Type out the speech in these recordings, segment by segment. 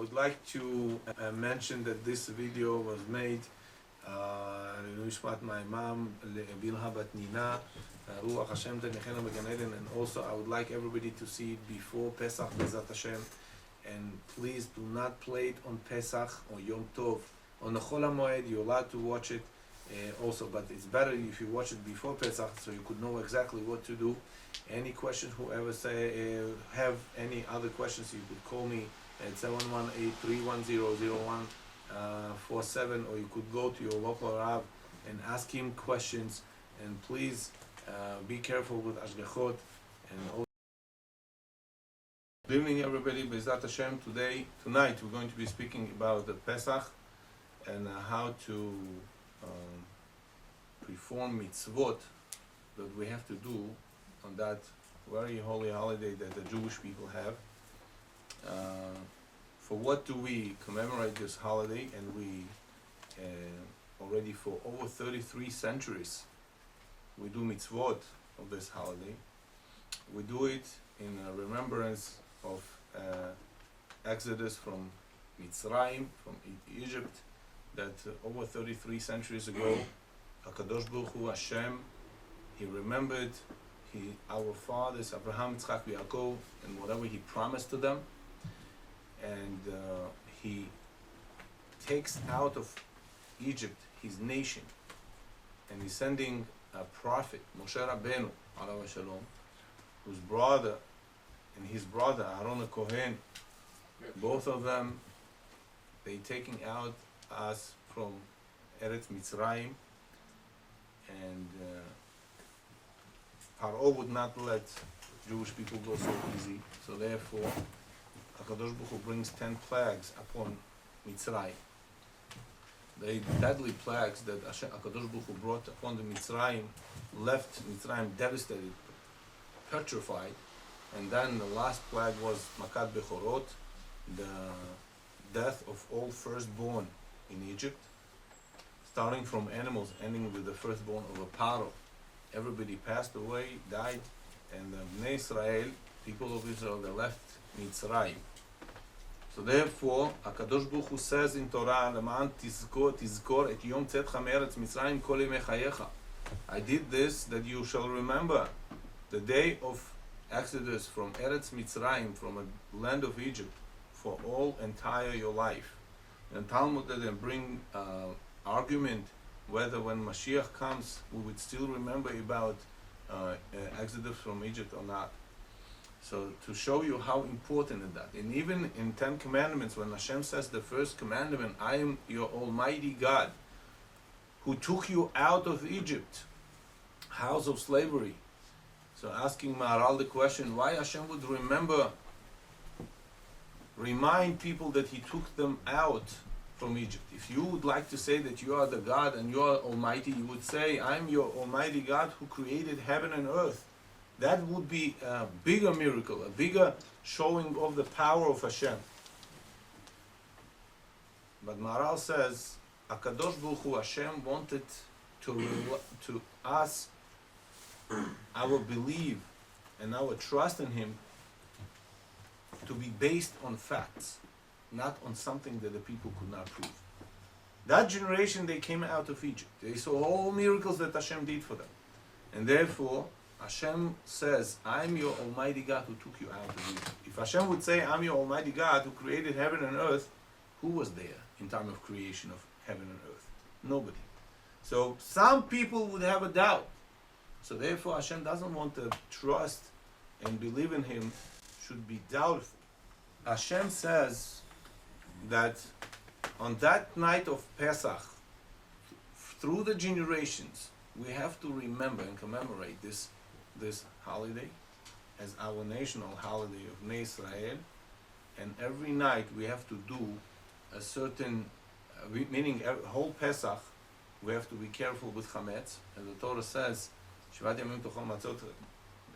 would like to mention that this video was made my mom Bilha Bat Nina Ruach Hashem Tenechenu Began Eden, and also I would like everybody to see it before Pesach Bezat Hashem, and please do not play it on Pesach or Yom Tov. On the Chol HaMoed you're allowed to watch it also, but it's better if you watch it before Pesach so you could know exactly what to do. Any questions, whoever have any other questions, you could call me at 718-310-0147, or you could go to your local Rav and ask him questions. And please be careful with Ashgachot. And also, good evening everybody, B'ezrat Hashem. Tonight we're going to be speaking about the Pesach and how to perform mitzvot that we have to do on that very holy holiday that the Jewish people have. For what do we commemorate this holiday? And we already for over 33 centuries we do mitzvot of this holiday. We do it in remembrance of Exodus from Mitzrayim, from Egypt, that over 33 centuries ago, HaKadosh Baruch Hu Hashem, He remembered our fathers, Abraham, Yitzchak, Yaakov, and whatever He promised to them, and He takes out of Egypt His nation, and He's sending a prophet, Moshe Rabbeinu, alav shalom, whose brother and his brother, Aaron Cohen, both of them, they taking out us from Eretz Mitzrayim, and Paro would not let Jewish people go so easy. So therefore, HaKadosh Baruch Hu brings 10 plagues upon Mitzrayim. The deadly plagues that HaKadosh Baruch Hu brought upon the Mitzrayim left Mitzrayim devastated, petrified, and then the last plague was Makat Bechorot, the death of all firstborn in Egypt, starting from animals, ending with the firstborn of a Paro. Everybody passed away, died, and the Bnei Israel, people of Israel, they left Mitzrayim. So therefore, HaKadosh Baruch Hu says in Torah, "Leman tizkor et yom tzatcha me'eretz Mitzrayim kol yemei chayecha." I did this that you shall remember the day of Exodus from Eretz Mitzrayim, from a land of Egypt, for all entire your life. And Talmud then bring argument whether when Mashiach comes we would still remember about Exodus from Egypt or not. So to show you how important is that. And even in 10 Commandments, when Hashem says the first commandment, I am your Almighty God, who took you out of Egypt, house of slavery. So asking Maharal the question, why Hashem would remind people that He took them out from Egypt. If you would like to say that you are the God and you are Almighty, you would say, I'm your Almighty God who created heaven and earth. That would be a bigger miracle, a bigger showing of the power of Hashem. But Maharal says, HaKadosh Baruch Hu Hashem wanted to us, our belief and our trust in Him to be based on facts, not on something that the people could not prove. That generation, they came out of Egypt. They saw all miracles that Hashem did for them. And therefore, Hashem says, I'm your Almighty God who took you out of Egypt. If Hashem would say, I'm your Almighty God who created heaven and earth, who was there in time of creation of heaven and earth? Nobody. So some people would have a doubt. So therefore Hashem doesn't want to trust and believe in Him should be doubtful. Hashem says that on that night of Pesach, through the generations, we have to remember and commemorate this holiday as our national holiday of Bnei Israel, and every night we have to do a certain, meaning whole Pesach, we have to be careful with chametz, as the Torah says, Shvat yamim tochal matzot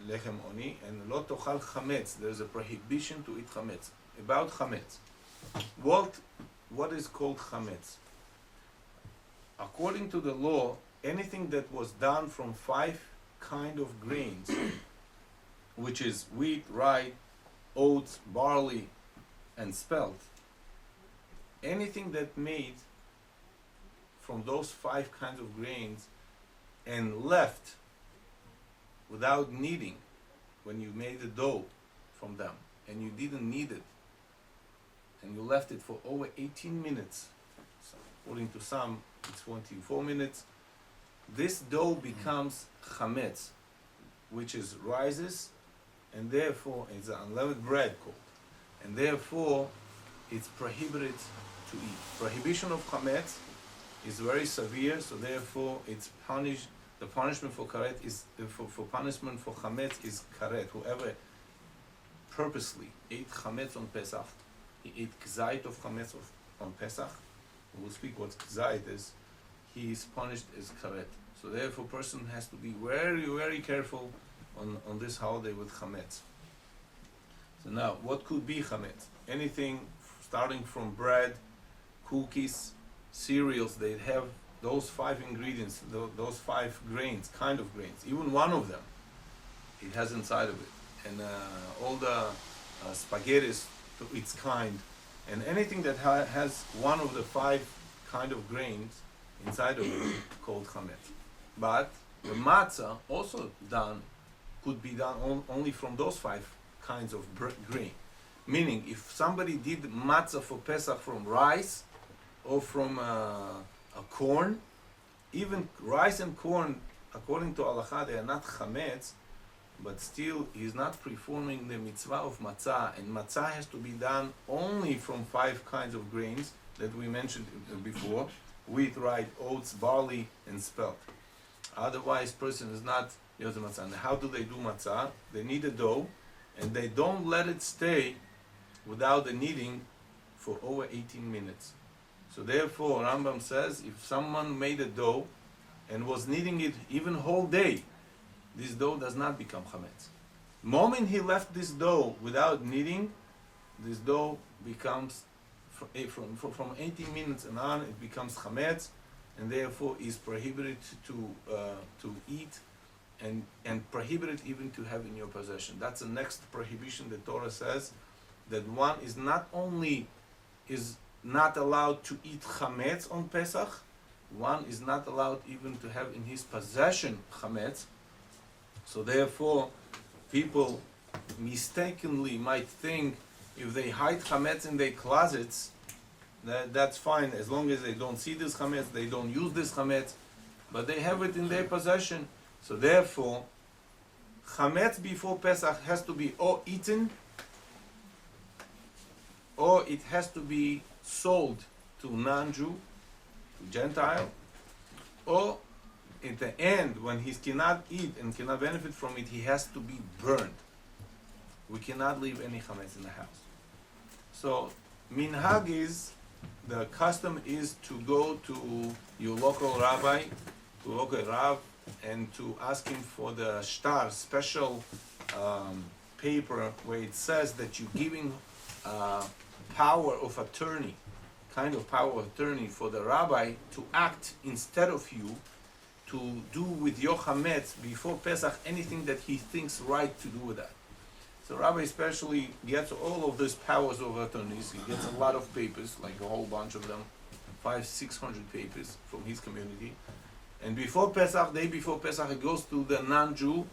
lechem oni, and lo tochal chametz. There's a prohibition to eat chametz. About chametz, what is called chametz? According to the law, anything that was done from 5 kind of grains, which is wheat, rye, oats, barley, and spelt, anything that made from those 5 kinds of grains and left without kneading, when you made the dough from them and you didn't knead it and you left it for over 18 minutes, so according to some it's 24 minutes, this dough becomes chametz, which is rises, and therefore it's an unleavened bread called, and therefore it's prohibited to eat. Prohibition of chametz is very severe, so therefore it's punished. The punishment for karet is for punishment for chametz is karet. Whoever purposely ate chametz on Pesach, he ate kzait of chametz on Pesach. We'll speak what kzait is. He is punished as karet. So therefore, person has to be very, very careful on this holiday with chametz. So now, what could be chametz? Anything starting from bread, cookies, cereals. They have those 5 ingredients, those 5 grains, kind of grains. Even one of them, it has inside of it. And all the spaghettis to its kind, and anything that has one of the 5 kind of grains inside of it, called chametz. But the matzah also could be done only from those 5 kinds of grain. Meaning, if somebody did matzah for Pesach from rice or from corn, even rice and corn, according to halacha, they are not chametz, but still he's not performing the mitzvah of matzah, and matzah has to be done only from 5 kinds of grains that we mentioned before: wheat, rye, oats, barley, and spelt. Otherwise, person is not yotze matzah. And how do they do matzah? They knead a dough, and they don't let it stay without the kneading for over 18 minutes. So therefore, Rambam says, if someone made a dough and was kneading it even whole day, this dough does not become chametz. Moment he left this dough without kneading, this dough becomes, from 18 minutes and on, it becomes chametz, and therefore is prohibited to eat, and prohibited even to have in your possession. That's the next prohibition. The Torah says that one is not only is not allowed to eat chametz on Pesach, one is not allowed even to have in his possession chametz. So therefore, people mistakenly might think if they hide chametz in their closets, that's fine, as long as they don't see this chametz, they don't use this chametz, but they have it in their possession. So therefore, chametz before Pesach has to be or eaten, or it has to be sold to non-Jew, to Gentile, or at the end, when he cannot eat and cannot benefit from it, he has to be burned. We cannot leave any chametz in the house. So, minhag is, the custom is to go to your local rabbi, to local rav, and to ask him for the shtar, special paper where it says that you're giving power of attorney, kind of power of attorney for the rabbi to act instead of you, to do with your chametz before Pesach anything that he thinks right to do with that. So Rabbi especially gets all of these powers of attorneys. He gets a lot of papers, like a whole bunch of them, 500-600 papers from his community. And before Pesach, day before Pesach, he goes to the non-Jew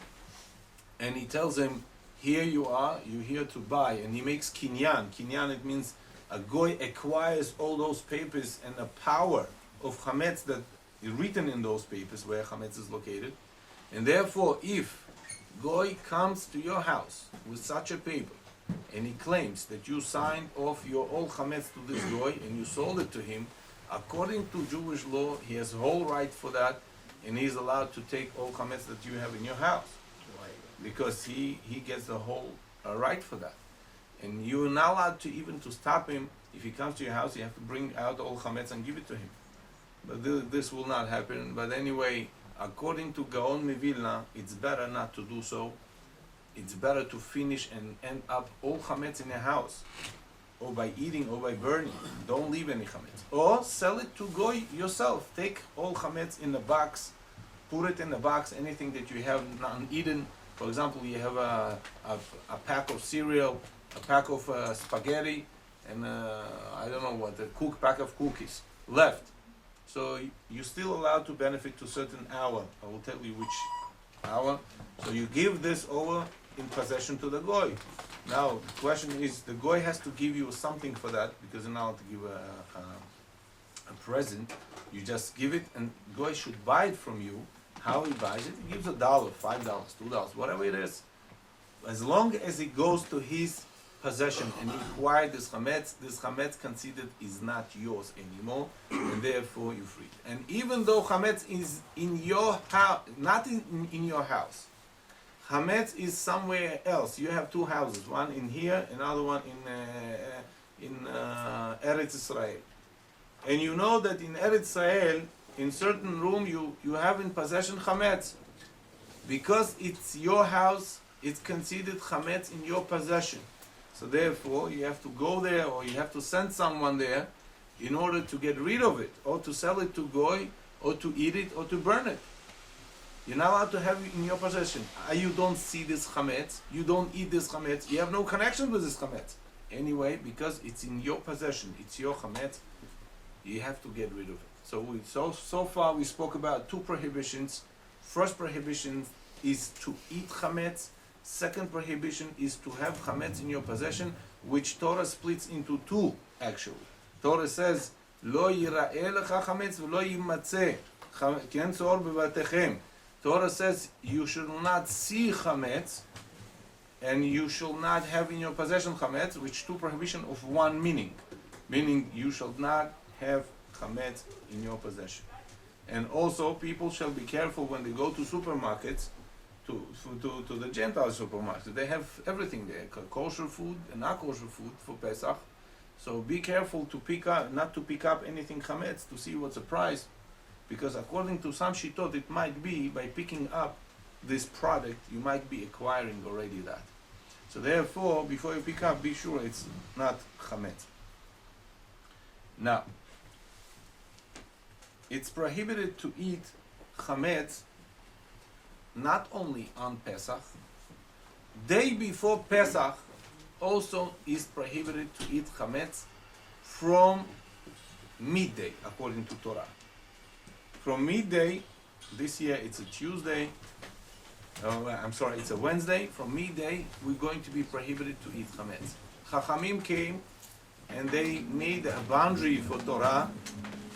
and he tells him, here you are, you're here to buy. And he makes kinyan. Kinyan, it means a goy acquires all those papers and the power of chametz that is written in those papers where chametz is located. And therefore, if goy comes to your house with such a paper and he claims that you signed off your all chametz to this goy and you sold it to him, according to Jewish law, he has whole right for that, and he's allowed to take all chametz that you have in your house, because he gets the whole right for that. And you're not allowed to even to stop him. If he comes to your house, you have to bring out all chametz and give it to him. But this will not happen. But anyway, according to Gaon Mivilna, it's better not to do so. It's better to finish and end up all chametz in your house, or by eating or by burning. Don't leave any chametz. Or sell it to goy yourself. Take all chametz in a box, put it in a box, anything that you have non-eaten. For example, you have a pack of cereal, a pack of spaghetti, and I don't know what, pack of cookies left. So you're still allowed to benefit to a certain hour. I will tell you which hour. So you give this over in possession to the goy. Now the question is, the goy has to give you something for that, because you're not allowed to give a present. You just give it, and goy should buy it from you. How he buys it? He gives $1, $5, $2, whatever it is. As long as it goes to his possession and you acquire this chametz considered is not yours anymore, and therefore you're free. And even though chametz is in your house, not in your house, chametz is somewhere else. You have two houses, one in here, another one in Eretz Israel. And you know that in Eretz Israel, in certain room, you have in possession chametz. Because it's your house, it's considered chametz in your possession. So therefore, you have to go there, or you have to send someone there in order to get rid of it, or to sell it to goy, or to eat it, or to burn it. You're not allowed to have it in your possession. You don't see this chametz, you don't eat this chametz, you have no connection with this chametz. Anyway, because it's in your possession, it's your chametz, you have to get rid of it. So far we spoke about two prohibitions. First prohibition is to eat chametz. Second prohibition is to have chametz in your possession, which Torah splits into two, actually. Torah says, Lo yira'eh lecha chametz v'lo yimatzeh ken tzor bevatechem. Torah says, you should not see chametz, and you shall not have in your possession chametz, which two prohibition of one meaning. Meaning, you shall not have chametz in your possession. And also, people shall be careful when they go to supermarkets, to the Gentile supermarket. They have everything there, kosher food and not kosher food for Pesach. So be careful not to pick up anything chametz, to see what's the price, because according to some shitot, it might be by picking up this product, you might be acquiring already that. So therefore, before you pick up, be sure it's not chametz. Now, it's prohibited to eat chametz not only on Pesach, day before Pesach also is prohibited to eat chametz from midday, according to Torah. From midday, this year it's a Tuesday, it's a Wednesday, from midday we're going to be prohibited to eat chametz. Chachamim came and they made a boundary for Torah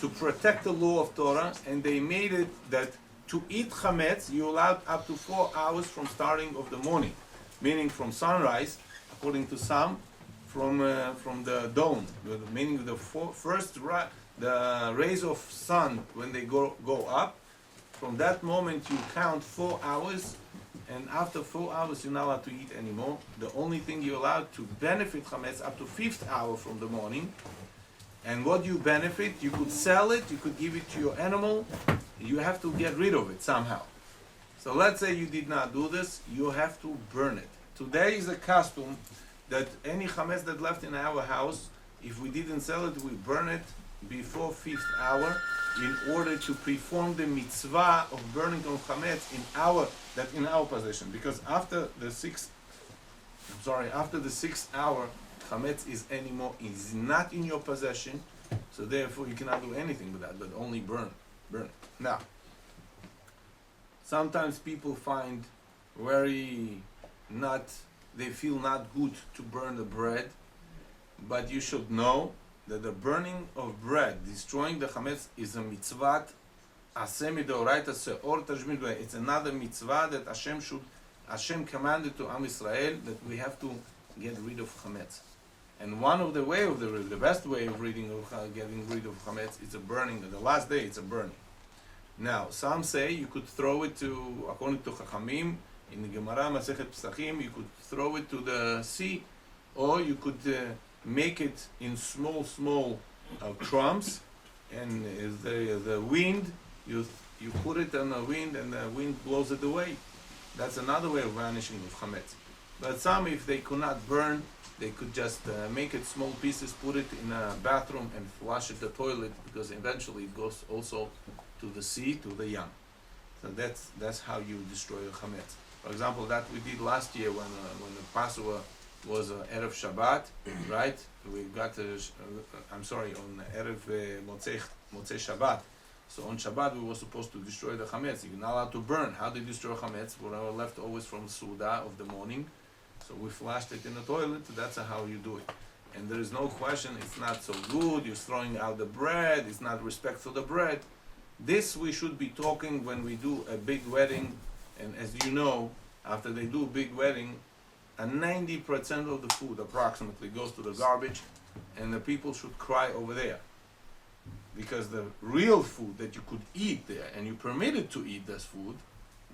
to protect the law of Torah, and they made it that to eat chametz, you're allowed up to 4 hours from starting of the morning, meaning from sunrise, according to some, from the dawn, meaning the the rays of sun when they go up. From that moment you count 4 hours, and after 4 hours you're not allowed to eat anymore. The only thing you're allowed to benefit chametz up to 5th hour from the morning. And what you benefit, you could sell it, you could give it to your animal. You have to get rid of it somehow. So let's say you did not do this, you have to burn it. Today is a custom that any chametz that left in our house, if we didn't sell it, we burn it before 5th hour in order to perform the mitzvah of burning of chametz in our possession. Because after the 6th hour, chametz is not in your possession, so therefore you cannot do anything with that, but only burn it. Now, sometimes people find they feel not good to burn the bread, but you should know that the burning of bread, destroying the chametz, is a mitzvah, it's another mitzvah that Hashem commanded to Am Israel, that we have to get rid of chametz. And one of the best way of getting rid of chametz is a burning. The last day, it's a burning. Now, some say you could throw it according to Chachamim, in the Gemara Masechet Pesachim, you could throw it to the sea, or you could make it in small crumbs, and the wind, you put it on the wind, and the wind blows it away. That's another way of vanishing of chametz. But some, if they could not burn, they could just make it small pieces, put it in a bathroom, and flush it the toilet, because eventually it goes also to the sea, to the Yam. So that's how you destroy the chametz. For example, that we did last year when the Passover was Erev Shabbat, right? We got, on Erev Motzei Shabbat. So on Shabbat we were supposed to destroy the chametz. You're not allowed to burn. How do you destroy chametz? Whatever leftovers from the Suda of the morning. So we flashed it in the toilet. That's how you do it. And there is no question, it's not so good. You're throwing out the bread. It's not respect for the bread. This we should be talking when we do a big wedding. And as you know, after they do a big wedding, 90% of the food approximately goes to the garbage, and the people should cry over there. Because the real food that you could eat there, and you're permitted to eat this food,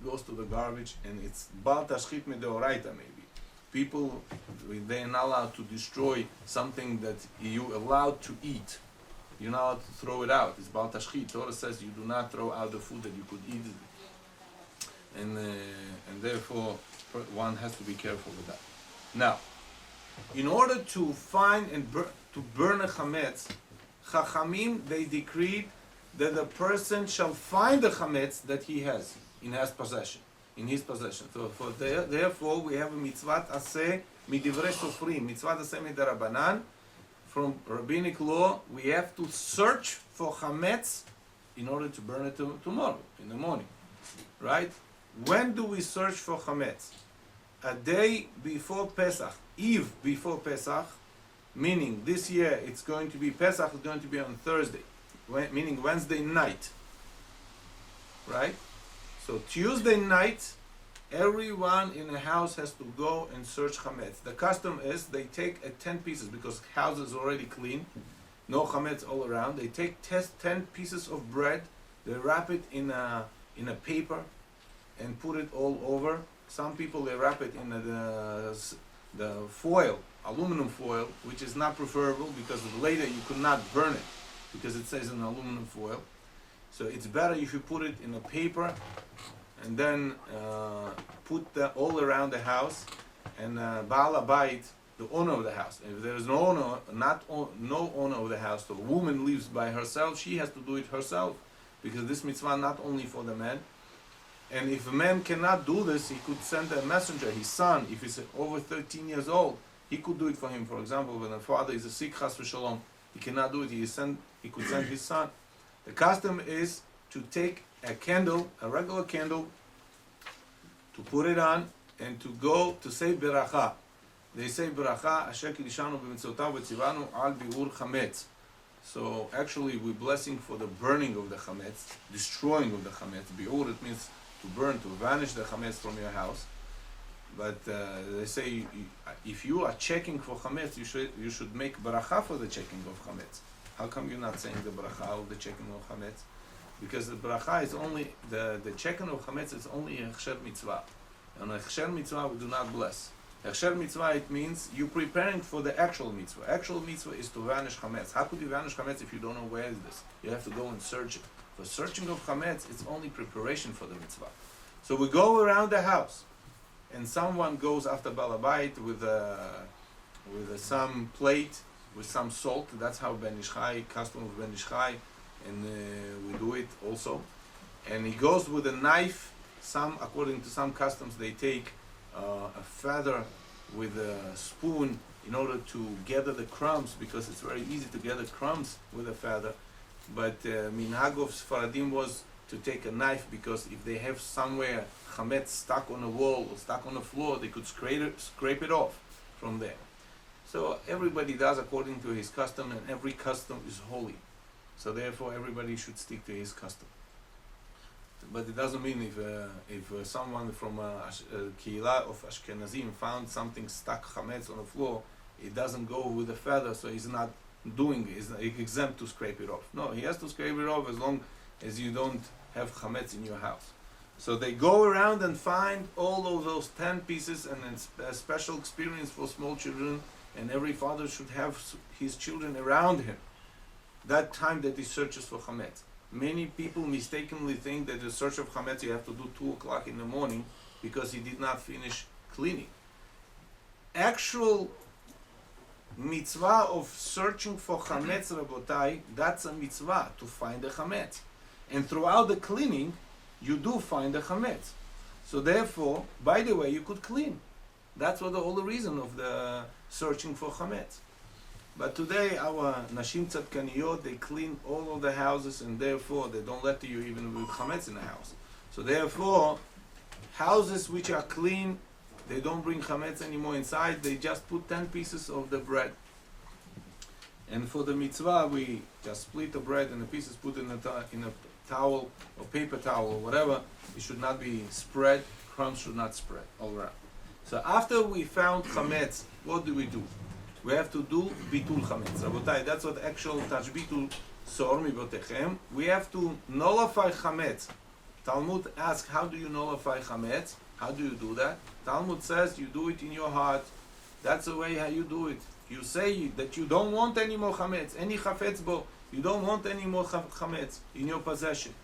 goes to the garbage, and it's Bal Tashchit Medeoraita maybe. People, they're not allowed to destroy something that you're allowed to eat. You're not allowed to throw it out. It's Bal Tashchit. Torah says you do not throw out the food that you could eat. And therefore, one has to be careful with that. Now, in order to find and to burn a chametz, Chachamim, they decreed that the person shall find the chametz that he has in his possession. So therefore, we have a mitzvat aseh midivrei sofrim, mitzvat aseh midarabanan. From rabbinic law, we have to search for chametz in order to burn it tomorrow in the morning, right? When do we search for chametz? A day before Pesach, eve before Pesach, meaning this year it's going to be Pesach is going to be on Thursday, meaning Wednesday night, right? So Tuesday night, everyone in the house has to go and search chametz. The custom is they take 10 pieces because house is already clean, no chametz all around. They take 10 pieces of bread, they wrap it in a paper and put it all over. Some people they wrap it in the foil, aluminum foil, which is not preferable because later you could not burn it because it says in aluminum foil. So it's better if you put it in a paper and then put all around the house. And Baal Habayit, the owner of the house. If there is no owner, no owner of the house, the woman lives by herself. She has to do it herself because this mitzvah not only for the man. And if a man cannot do this, he could send a messenger, his son, if he's over 13 years old, he could do it for him. For example, when a father is a sick, chas v'shalom, he cannot do it, he could send his son. The custom is to take a candle, a regular candle, to put it on, and to go to say beracha. They say beracha, asher kiddushanu b'mitzvotav v'tzivanu al bi'ur chametz. So actually we're blessing for the burning of the chametz, destroying of the chametz. Bi'ur, it means to burn, to vanish the chametz from your house. But they say if you are checking for chametz, you should make bracha for the checking of chametz. How come you're not saying the bracha of the checking of chametz? Because the bracha is only the checking of chametz is only a hechsher mitzvah. And a hechsher mitzvah we do not bless. Hechsher mitzvah, it means you're preparing for the actual mitzvah. Actual mitzvah is to vanish chametz. How could you vanish chametz if you don't know where is this? You have to go and search it. For searching of chametz, it's only preparation for the mitzvah. So we go around the house, and someone goes after Baal Habayit with some plate with some salt. That's how Ben Ish Chai, custom of Ben Ish Chai, and we do it also. And he goes with a knife. Some, according to some customs, they take a feather with a spoon in order to gather the crumbs, because it's very easy to gather crumbs with a feather. But minhag of Sfaradim was to take a knife, because if they have somewhere chametz stuck on a wall or stuck on the floor, they could scrape it off from there. So everybody does according to his custom, and every custom is holy. So therefore everybody should stick to his custom. But it doesn't mean if someone from a Kehillah of Ashkenazim found something stuck chametz on the floor, it doesn't go with a feather, so he's not doing it, he's exempt to scrape it off. No, he has to scrape it off as long as you don't have chametz in your house. So they go around and find all of those 10 pieces, and it's a special experience for small children, and every father should have his children around him that time that he searches for chametz. Many people mistakenly think that the search of chametz you have to do 2 o'clock in the morning because he did not finish cleaning. Actual mitzvah of searching for chametz, Rabotai, that's a mitzvah, to find the chametz. And throughout the cleaning, you do find the chametz. So therefore, by the way, you could clean. That's what the whole reason of the searching for chametz. But today our nashim tzadkaniyot, they clean all of the houses, and therefore they don't let you even with chametz in the house. So therefore, houses which are clean, they don't bring chametz anymore inside. They just put 10 pieces of the bread. And for the mitzvah, we just split the bread and the pieces put in a towel or paper towel or whatever. It should not be spread. Crumbs should not spread all around. So after we found chametz, what do? We have to do bitul chametz. Rabotai, that's what actual tashbitul sor mibotechem. We have to nullify chametz. Talmud asks, how do you nullify chametz? How do you do that? Talmud says you do it in your heart. That's the way how you do it. You say that you don't want any more chametz, any chafetz bo. You don't want any more chametz in your possession.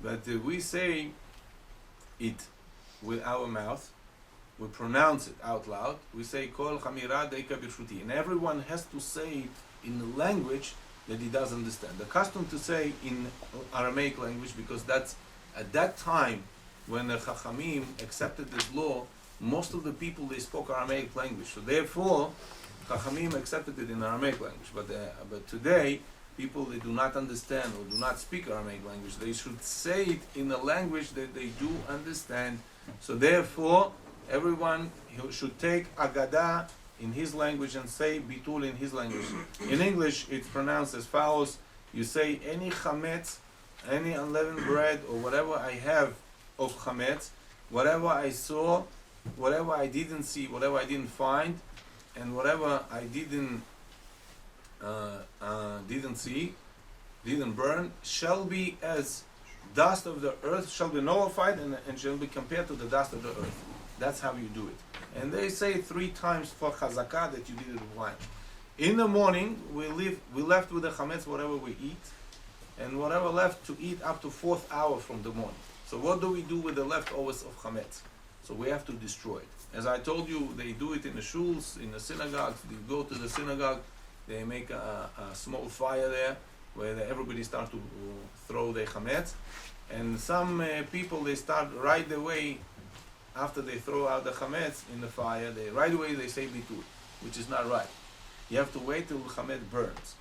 But we say it with our mouth. We pronounce it out loud. We say kol chamira deika birshuti, and everyone has to say it in the language that he does understand. The custom to say in Aramaic language, because that's at that time when the Chachamim accepted this law, most of the people they spoke Aramaic language. So therefore, Chachamim accepted it in Aramaic language. But today, people they do not understand or do not speak Aramaic language. They should say it in a language that they do understand. So therefore, everyone should take Agadah in his language and say Bitul in his language. In English, it's pronounced as follows. You say any chametz, any unleavened bread, or whatever I have of chametz, whatever I saw, whatever I didn't see, whatever I didn't find, and whatever I didn't see, didn't burn, shall be as dust of the earth, shall be nullified, and shall be compared to the dust of the earth. That's how you do it. And they say 3 times for chazakah that you did it blind. In the morning, we left with the chametz whatever we eat, and whatever left to eat up to 4th hour from the morning. So what do we do with the leftovers of chametz? So we have to destroy it. As I told you, they do it in the shuls, in the synagogues. They go to the synagogue, they make a small fire there, where everybody starts to throw their chametz. And some people, they start right away, after they throw out the chametz in the fire, right away they say bitul, which is not right. You have to wait till chametz burns.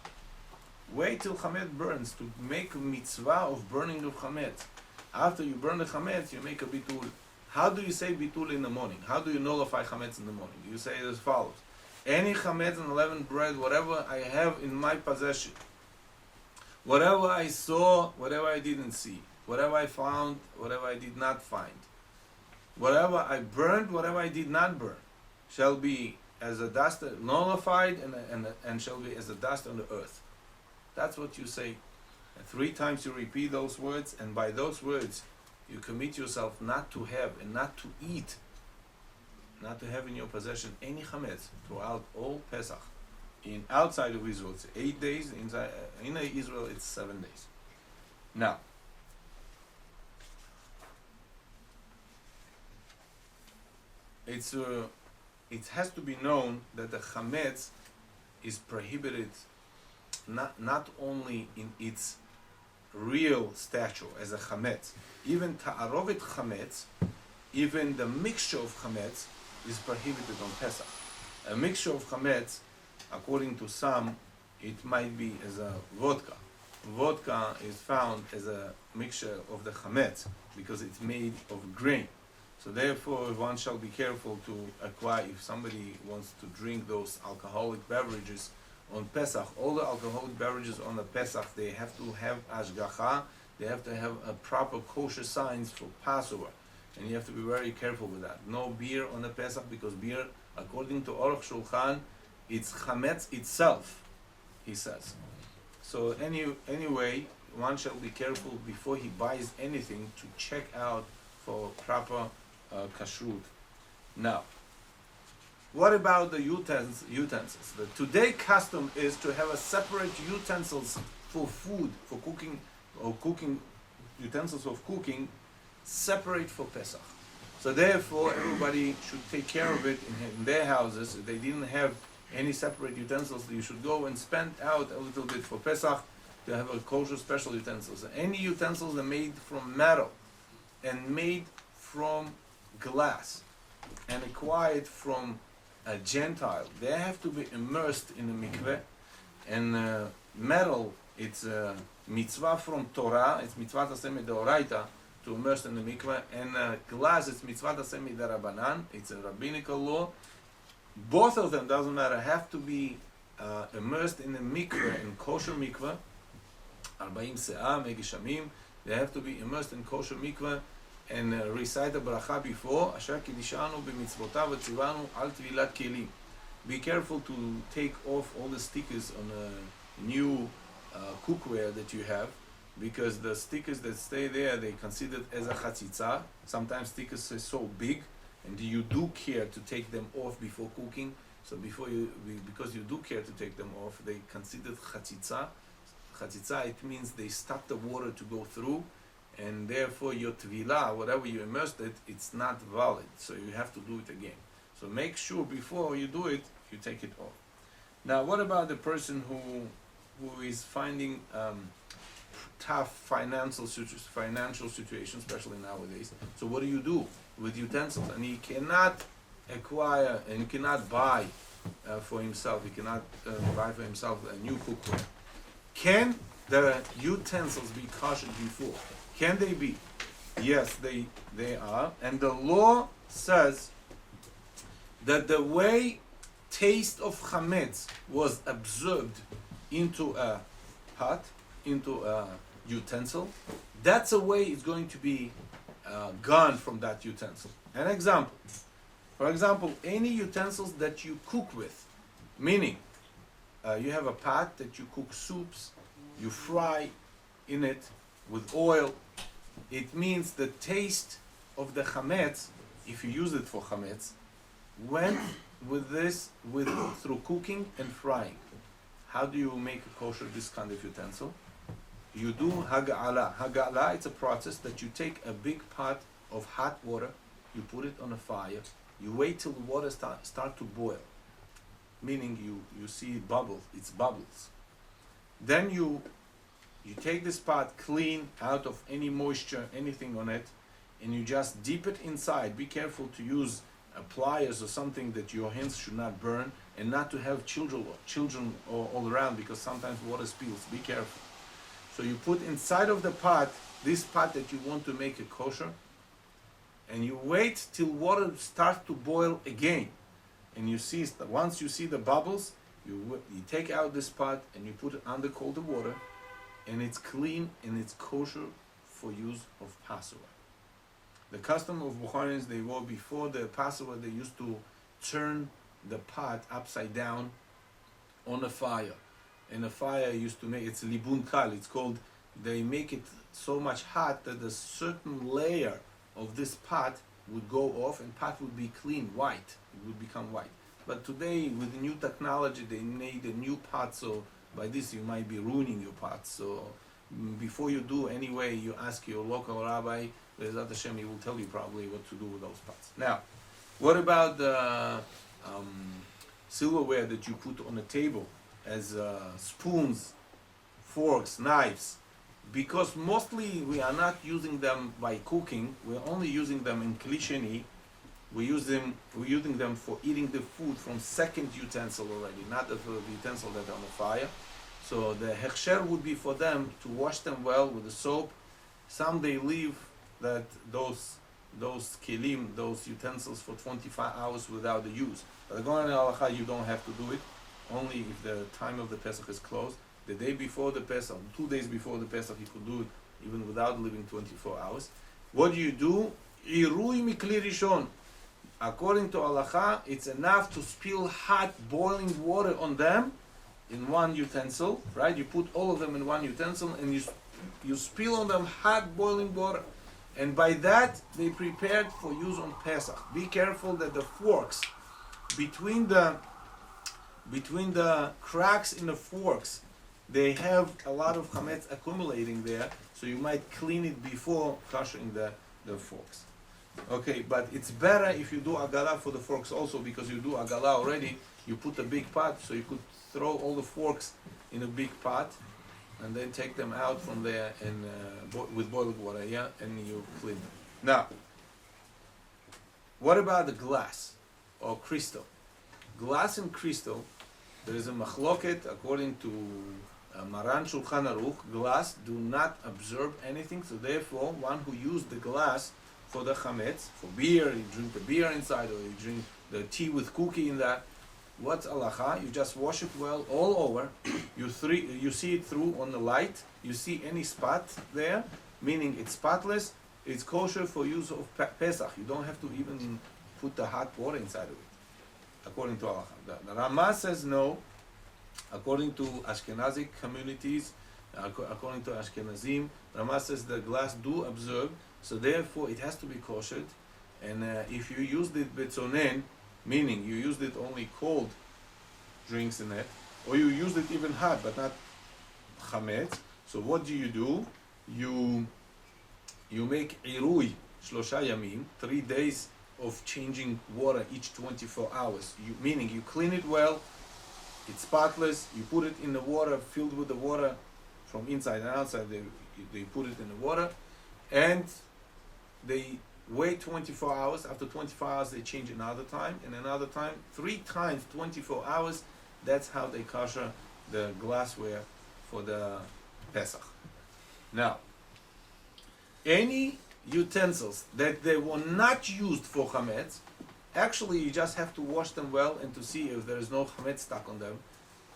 Wait till chametz burns to make a mitzvah of burning of chametz. After you burn the chametz, you make a bitul. How do you say bitul in the morning? How do you nullify chametz in the morning? You say it as follows. Any chametz and unleavened bread, whatever I have in my possession, whatever I saw, whatever I didn't see, whatever I found, whatever I did not find, whatever I burned, whatever I did not burn, shall be as a dust nullified and shall be as a dust on the earth. That's what you say. And 3 times you repeat those words, and by those words you commit yourself not to have and not to eat, not to have in your possession any chametz throughout all Pesach. Outside of Israel it's 8 days, in Israel it's 7 days. Now, it has to be known that the chametz is prohibited not only in its real stature as a chametz, even ta'arovet chametz, even the mixture of chametz is prohibited on Pesach. A mixture of chametz, according to some, it might be as a vodka. Vodka is found as a mixture of the chametz because it's made of grain. So therefore, one shall be careful to acquire, if somebody wants to drink those alcoholic beverages on Pesach, all the alcoholic beverages on the Pesach, they have to have ashgacha, they have to have a proper kosher signs for Passover. And you have to be very careful with that. No beer on the Pesach, because beer, according to Aruch Shulchan, it's chametz itself, he says. So anyway, one shall be careful before he buys anything to check out for proper kashrut. Now, what about the utensils? The today custom is to have a separate utensils for food, for cooking, or cooking utensils of cooking, separate for Pesach. So therefore, everybody should take care of it in their houses. If they didn't have any separate utensils, you should go and spend out a little bit for Pesach to have a kosher special utensils. Any utensils that are made from metal and made from glass, and acquired from a Gentile, they have to be immersed in the mikveh. And metal, it's a mitzvah from Torah, it's mitzvah taseh midoraita, to immerse in the mikveh. And glass, it's mitzvah taseh midarabanan, it's a rabbinical law. Both of them, doesn't matter, have to be immersed in the mikveh, in kosher mikveh. 40 se'ah, megishamim, they have to be immersed in kosher mikveh and recite the bracha before. Asher kidishanu b'mitzvotav v'tzivanu al tvilat kelim. Be careful to take off all the stickers on a new cookware that you have, because the stickers that stay there, they considered as a chatzitza. Sometimes stickers are so big, and you do care to take them off before cooking. So because you do care to take them off, they considered chatzitza. Chatzitza, it means they stop the water to go through, and therefore your tevilah, whatever you immersed it, it's not valid. So you have to do it again. So make sure before you do it, you take it off. Now, what about the person who is finding tough financial situation, especially nowadays? So what do you do with utensils? And he cannot acquire and he cannot buy for himself. He cannot buy for himself a new cookware. Can the utensils be kosher before? Can they be? Yes, they are. And the law says that the way taste of chametz was absorbed into a pot, into a utensil, that's the way it's going to be gone from that utensil. An example. For example, any utensils that you cook with, meaning you have a pot that you cook soups, you fry in it with oil, it means the taste of the chametz, if you use it for chametz, went with through cooking and frying. How do you make a kosher this kind of utensil? You do haga'ala. Haga'ala, it's a process that you take a big pot of hot water, you put it on a fire, you wait till the water start to boil, meaning you see bubbles, it's bubbles. Then you take this pot clean out of any moisture, anything on it, and you just dip it inside. Be careful to use pliers or something that your hands should not burn, and not to have children all around, because sometimes water spills. Be careful. So you put inside of the pot, this pot that you want to make a kosher, and you wait till water starts to boil again. And you see, once you see the bubbles, you take out this pot and you put it under cold water, and it's clean and it's kosher for use of Passover. The custom of Bukharians, they were before the Passover, they used to turn the pot upside down on a fire. And the fire used to make, it's libun kal, it's called, they make it so much hot that a certain layer of this pot would go off and pot would be clean, white, it would become white. But today, with the new technology, they made a new pot, so by this you might be ruining your pot. So before you do anyway, you ask your local rabbi, Be'ezrat Hashem, he will tell you probably what to do with those pots. Now, what about the silverware that you put on the table as spoons, forks, knives? Because mostly we are not using them by cooking, we're only using them in klisheni. We're using them for eating the food from second utensil already, not the utensil that are on the fire. So the hechsher would be for them to wash them well with the soap. Some they leave that those kelim, those utensils, for 25 hours without the use. But according to halacha, you don't have to do it. Only if the time of the Pesach is closed. The day before the Pesach, 2 days before the Pesach, you could do it even without leaving 24 hours. What do you do? Irui mikli rishon. According to halacha, it's enough to spill hot boiling water on them in one utensil, right? You put all of them in one utensil and you spill on them hot boiling water. And by that, they prepared for use on Pesach. Be careful that the forks, between the cracks in the forks, they have a lot of chametz accumulating there, so you might clean it before koshering the forks. Okay, but it's better if you do agala for the forks also, because you do agala already, you put a big pot, so you could throw all the forks in a big pot, and then take them out from there and with boiled water, yeah, and you clean them. Now, What about the glass or crystal? Glass and crystal, there is a machloket according to Maran Shulchan Aruch. Glass do not absorb anything, so therefore one who used the glass for the chametz, for beer, you drink the beer inside, or you drink the tea with cookie in that. What's halacha? You just wash it well all over. You see it through on the light. You see any spot there, meaning it's spotless. It's kosher for use of Pesach. You don't have to even put the hot water inside of it, according to halacha. The Rama says no. According to Ashkenazic communities, according to Ashkenazim, Rama says the glass do absorb, so therefore it has to be koshered. And if you used it betzonen, meaning you used it only cold drinks in it, or you used it even hot but not chametz, so what do? You make irui shlosha yamim, 3 days of changing water each 24 hours. Meaning you clean it well, it's spotless, you put it in the water, filled with the water from inside and outside, they put it in the water, and they wait 24 hours. After 24 hours, they change another time, and another time, 3 times 24 hours. That's how they kosher the glassware for the Pesach. Now, any utensils that they were not used for chametz, actually you just have to wash them well and to see if there is no chametz stuck on them,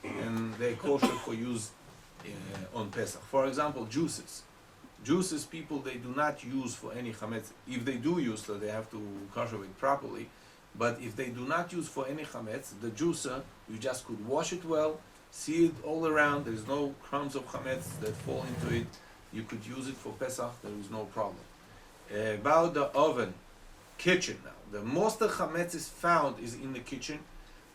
and they're kosher for use on Pesach. For example, juices. Juices, people, they do not use for any chametz. If they do use, so they have to kosher it properly. But if they do not use for any chametz, the juicer, you just could wash it well, see it all around. There is no crumbs of chametz that fall into it. You could use it for Pesach. There is no problem. About the oven, kitchen now. The most of chametz is found is in the kitchen.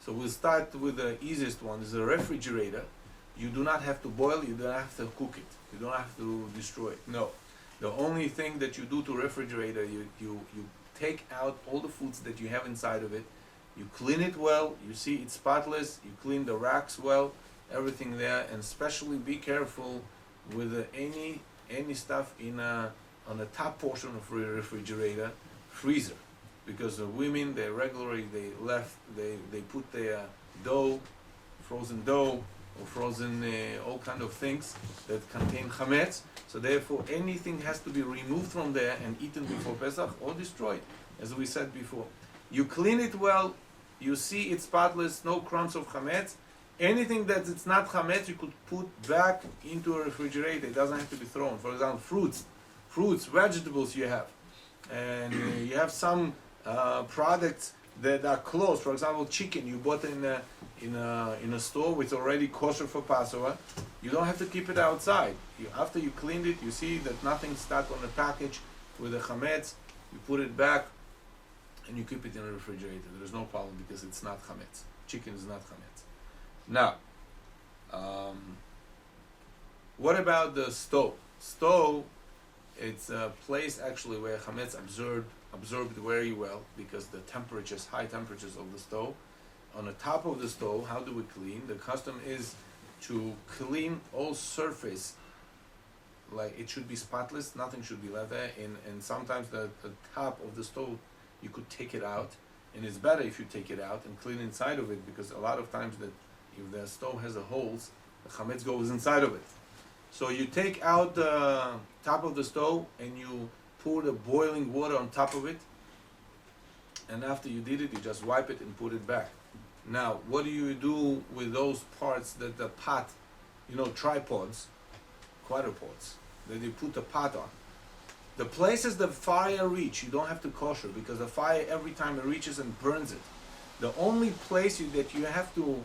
So we'll start with the easiest one. Is a refrigerator. You do not have to boil. You don't have to cook it. You don't have to destroy it. No. The only thing that you do to refrigerator, you take out all the foods that you have inside of it. You clean it well. You see it's spotless. You clean the racks well. Everything there, and especially be careful with any stuff on the top portion of the refrigerator, freezer, because the women they put their dough, frozen dough, or frozen all kind of things that contain chametz. So therefore, anything has to be removed from there and eaten before Pesach or destroyed, as we said before. You clean it well. You see it's spotless, no crumbs of chametz. Anything that it's not chametz, you could put back into a refrigerator. It doesn't have to be thrown. For example, fruits, vegetables you have, and you have some products that are closed. For example, chicken you bought in a store which is already kosher for Passover. You don't have to keep it outside. After you cleaned it, you see that nothing's stuck on the package with the chametz. You put it back, and you keep it in the refrigerator. There's no problem because it's not chametz. Chicken is not chametz. Now, what about the stove? Stove, it's a place actually where chametz absorbed very well because the temperatures, high temperatures of the stove. On the top of the stove, how do we clean? The custom is to clean all surface, like it should be spotless, nothing should be left there. And sometimes the top of the stove, you could take it out, and it's better if you take it out and clean inside of it, because a lot of times that if the stove has a holes, the chametz goes inside of it. So you take out the top of the stove and you pour the boiling water on top of it, and after you did it, you just wipe it and put it back. Now, what do you do with those parts that the pot, tripods, quadrupods, that you put the pot on? The places the fire reach, you don't have to kosher, because the fire every time it reaches and burns it. The only place that you have to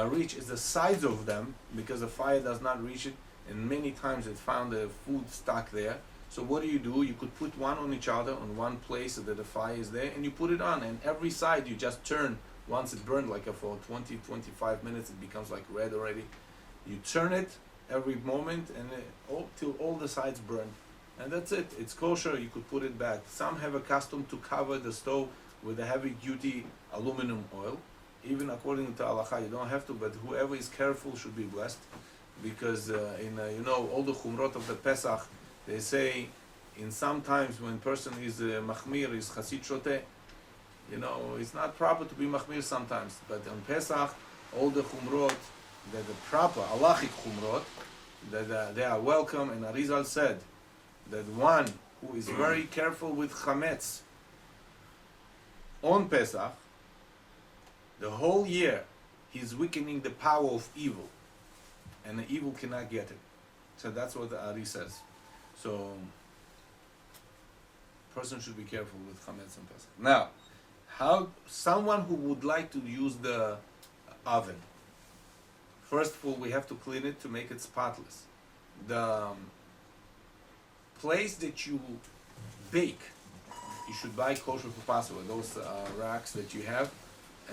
reach is the sides of them, because the fire does not reach it, and many times it found the food stuck there. So what do? You could put one on each other on one place so that the fire is there, and you put it on, and every side you just turn. Once it burned for 20-25 minutes, it becomes like red already. You turn it every moment and till all the sides burn, and that's it. It's kosher. You could put it back. Some have a custom to cover the stove with a heavy duty aluminum oil. Even according to halacha, you don't have to, but whoever is careful should be blessed, because all the chumrot of the Pesach, they say in some times when person is machmir, is chasid shoteh, It's not proper to be machmir sometimes. But on Pesach, all the chumrot, the proper halachic chumrot, that they are welcome. And Arizal said that one who is very careful with chametz on Pesach, the whole year he's weakening the power of evil, and the evil cannot get it. So that's what the Ari says. So person should be careful with chametz on Pesach. Now, how someone who would like to use the oven, first of all, we have to clean it to make it spotless. The place that you bake, you should buy kosher for Passover, those racks that you have,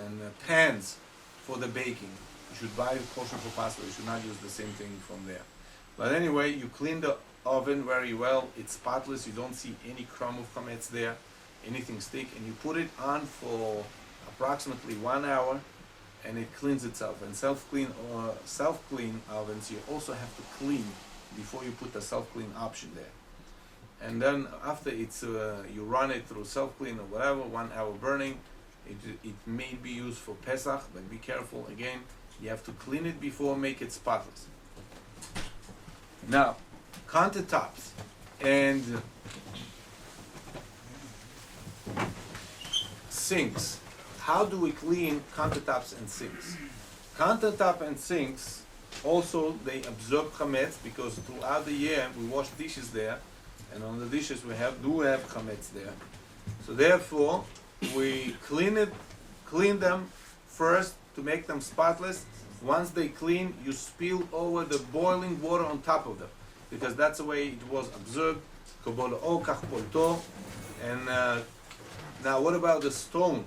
and pans for the baking. You should buy kosher for Passover. You should not use the same thing from there. But anyway, you clean the oven very well. It's spotless. You don't see any crumb of chametz there, anything stick, and you put it on for approximately 1 hour, and it cleans itself. And self-clean ovens, you also have to clean before you put the self-clean option there. And then after it's you run it through self-clean or whatever, 1 hour burning. It may be used for Pesach, but be careful again. You have to clean it before make it spotless. Now, countertops and sinks. How do we clean countertops and sinks? Countertop and sinks also they absorb chametz because throughout the year we wash dishes there, and on the dishes we do have chametz there. So therefore, we clean them first to make them spotless. Once they clean, you spill over the boiling water on top of them, because that's the way it was observed. And now, what about the stone,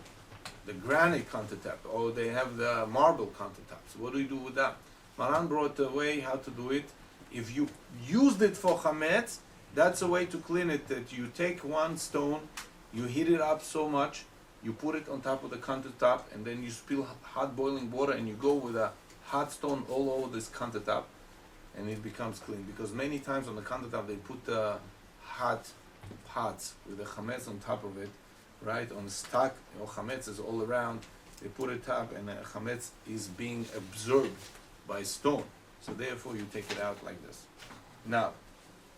the granite countertop, or they have the marble countertops? What do you do with that? Maran brought a way how to do it. If you used it for chametz, that's a way to clean it. That you take one stone, you heat it up so much, you put it on top of the countertop, and then you spill hot boiling water, and you go with a hot stone all over this countertop, and it becomes clean. Because many times on the countertop they put the hot pots with the chametz on top of it, right? On stock, chametz is all around. They put it up, and the chametz is being absorbed by stone. So therefore, you take it out like this. Now,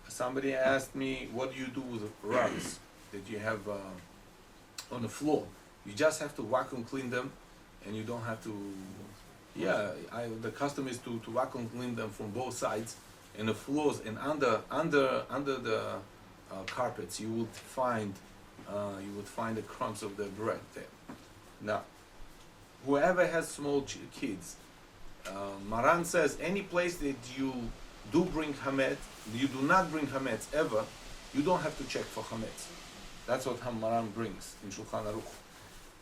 somebody asked me, what do you do with rugs that you have on the floor? You just have to vacuum clean them, and you don't have to. The custom is to vacuum clean them from both sides, and the floors and under the carpets. You would find the crumbs of the bread there. Now, whoever has small kids, Maran says any place that you do bring chametz, you do not bring chametz ever, you don't have to check for chametz. That's what Maran brings in Shulchan Aruch.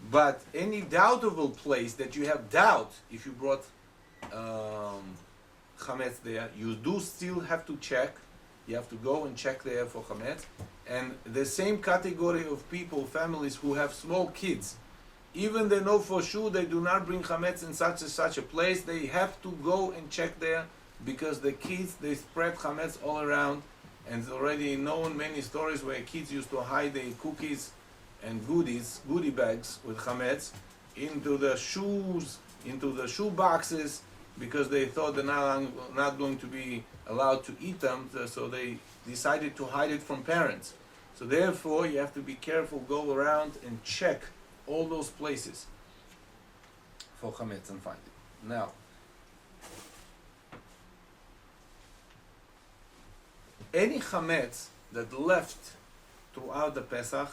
But any doubtable place that you have doubt, if you brought chametz there, you do still have to check. You have to go and check there for chametz. And the same category of people, families who have small kids, even they know for sure they do not bring chametz in such a place, they have to go and check there, because the kids, they spread chametz all around. And it's already known many stories where kids used to hide their cookies and goodie bags with chametz into the shoes, into the shoe boxes, because they thought they're not going to be allowed to eat them, so they decided to hide it from parents. So therefore, you have to be careful, go around and check all those places for chametz and find it. Now, any chametz that left throughout the Pesach,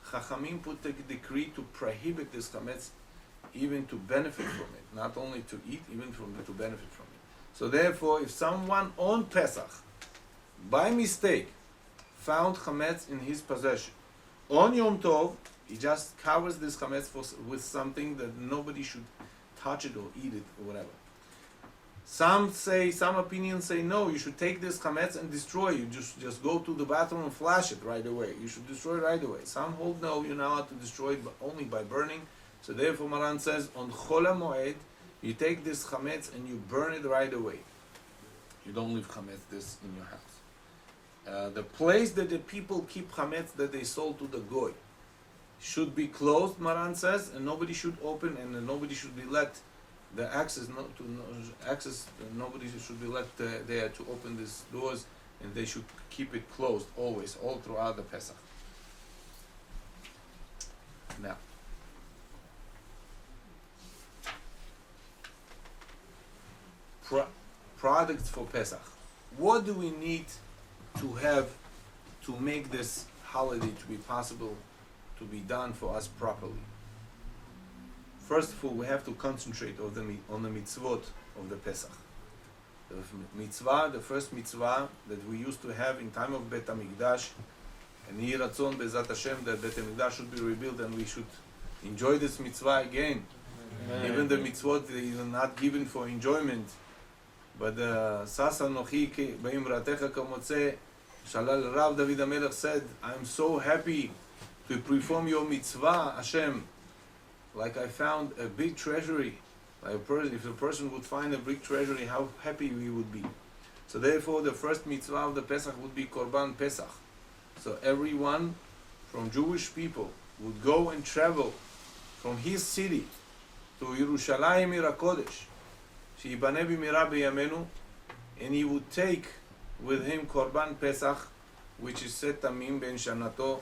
Chachamim put a decree to prohibit this chametz, even to benefit from it, not only to eat, even to benefit from it. So therefore, if someone on Pesach, by mistake, found chametz in his possession, on Yom Tov, he just covers this chametz with something that nobody should touch it or eat it or whatever. Some opinions say no, you should take this chametz and destroy it. You just go to the bathroom and flash it right away. You should destroy it right away. Some hold no, you're not allowed to destroy it, but only by burning. So therefore Maran says, on Chol HaMoed, you take this chametz and you burn it right away. You don't leave chametz this in your house. The place that the people keep chametz that they sold to the goy, should be closed, Maran says, and nobody should open, and nobody should be let the access not to access. Nobody should be let there to open these doors, and they should keep it closed always, all throughout the Pesach. Now, products for Pesach. What do we need to have to make this holiday to be possible, to be done for us properly? First of all, we have to concentrate on the mitzvot of the Pesach. The first mitzvah that we used to have in time of Bet HaMikdash, and Yeh Ratzon Be'ezrat Hashem that Bet HaMikdash should be rebuilt and we should enjoy this mitzvah again. Amen. Even the mitzvot they are not given for enjoyment, but Sasa Nochi Be'imratecha Kamotze Shalal Rav David HaMelech said, I'm so happy to perform your mitzvah, Hashem, like I found a big treasury. Like if a person would find a big treasury, how happy we would be. So therefore, the first mitzvah of the Pesach would be Korban Pesach. So everyone from Jewish people would go and travel from his city to Yerushalayim Ir HaKodesh, Sheyibaneh B'mira B'yamenu, and he would take with him Korban Pesach, which is Set Tamim Ben Shanato.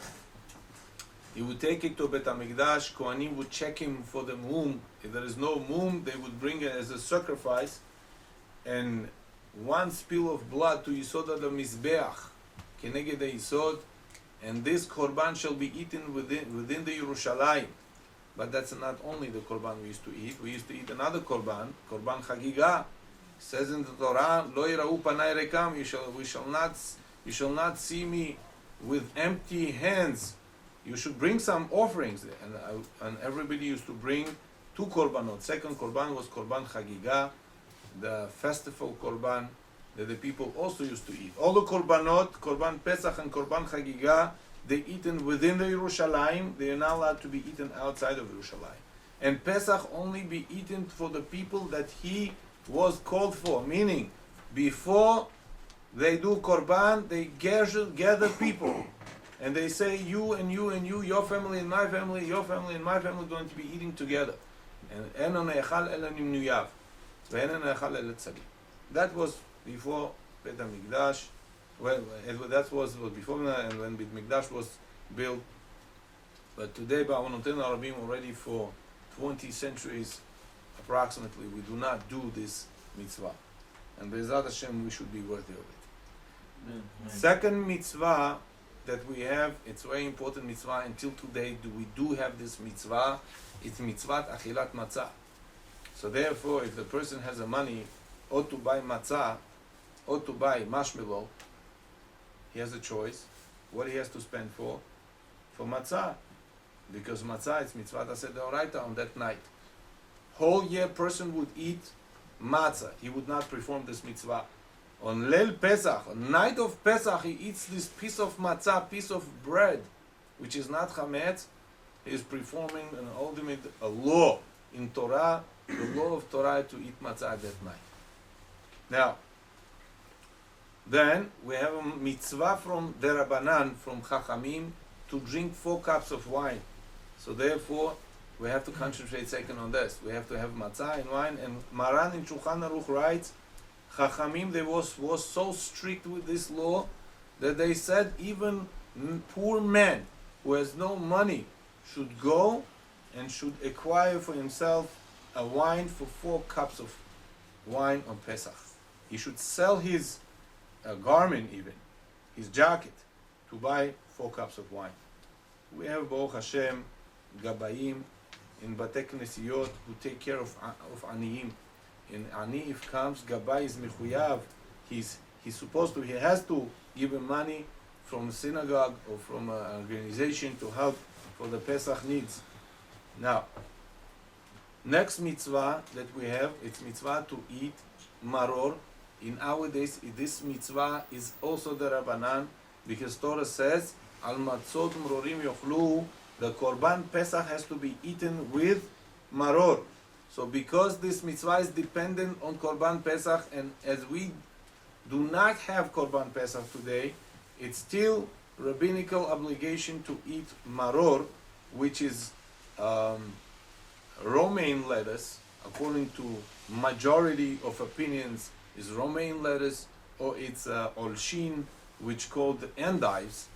He would take it to Bet HaMikdash. Kohanim would check him for the mum. If there is no mum, they would bring it as a sacrifice. And one spill of blood to Yisod the Mizbeach, Keneged the Yisod, and this korban shall be eaten within the Yerushalayim. But that's not only the korban we used to eat. We used to eat another korban Chagiga. It says in the Torah, Lo yirau panai rekam, you shall not see me with empty hands. You should bring some offerings, and everybody used to bring two korbanot. Second korban was korban chagiga, the festival korban that the people also used to eat. All the korbanot, korban Pesach and korban chagiga, they eaten within the Yerushalayim. They are not allowed to be eaten outside of Yerushalayim. And Pesach only be eaten for the people that he was called for. Meaning, before they do korban, they gather people. And they say, you and you and you, your family and my family, your family and my family are going to be eating together. And that was before Bet HaMikdash. Well, that was before and when Bet HaMikdash was built. But today, Ba'avonoteinu Rabim, already for 20 centuries approximately, we do not do this mitzvah. And Be'ezrat Hashem, we should be worthy of it. Amen. Second mitzvah that we have, it's a very important mitzvah. Until today, we do have this mitzvah. It's mitzvat achilat matzah. So therefore, if the person has the money, or to buy matzah, or to buy marshmallow, he has a choice. What he has to spend for matzah, because matzah is mitzvah aseh deoraita on that night. Whole year, person would eat matzah. He would not perform this mitzvah. On Leil Pesach, on night of Pesach, he eats this piece of matzah, piece of bread, which is not chametz. He is performing an ultimate law in Torah, the law of Torah to eat matzah that night. Now, then we have a mitzvah from Derabanan, from Chachamim, to drink 4 cups of wine. So therefore, we have to concentrate second on this. We have to have matzah and wine. And Maran in Shulchan Aruch writes, Chachamim, they was so strict with this law that they said even poor man who has no money should go and should acquire for himself a wine for 4 cups of wine on Pesach. He should sell his garment even, his jacket, to buy 4 cups of wine. We have Baruch Hashem, Gabayim, in Batei Knesiyot who take care of Aniyim. In Ani, if comes, Gabay is Mechuyav. He has to give him money from a synagogue or from an organization to help for the Pesach needs. Now, next mitzvah that we have, it's mitzvah to eat maror. In our days, this mitzvah is also the Rabbanan, because Torah says, Al matzot mrorim yochlu, the Korban Pesach has to be eaten with maror. So because this mitzvah is dependent on Korban Pesach, and as we do not have Korban Pesach today, it's still rabbinical obligation to eat maror, which is romaine lettuce, according to majority of opinions, is romaine lettuce, or it's olshin, which called endives,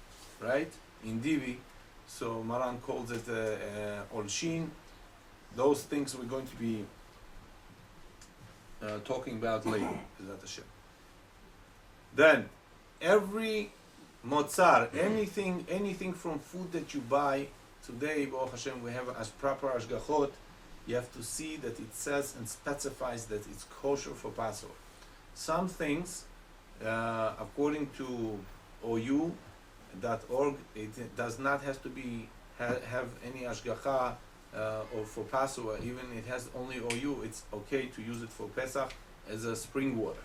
right? In Divi, so Maran calls it olshin. Those things we're going to be talking about later. Bezrat Hashem. Then every motzar, anything from food that you buy today, Baruch Hashem, we have as proper ashgachot. You have to see that it says and specifies that it's kosher for Passover. Some things, according to OU.org, it does not have to be have any ashgacha or for Passover. Even it has only OU. It's okay to use it for Pesach as a spring water.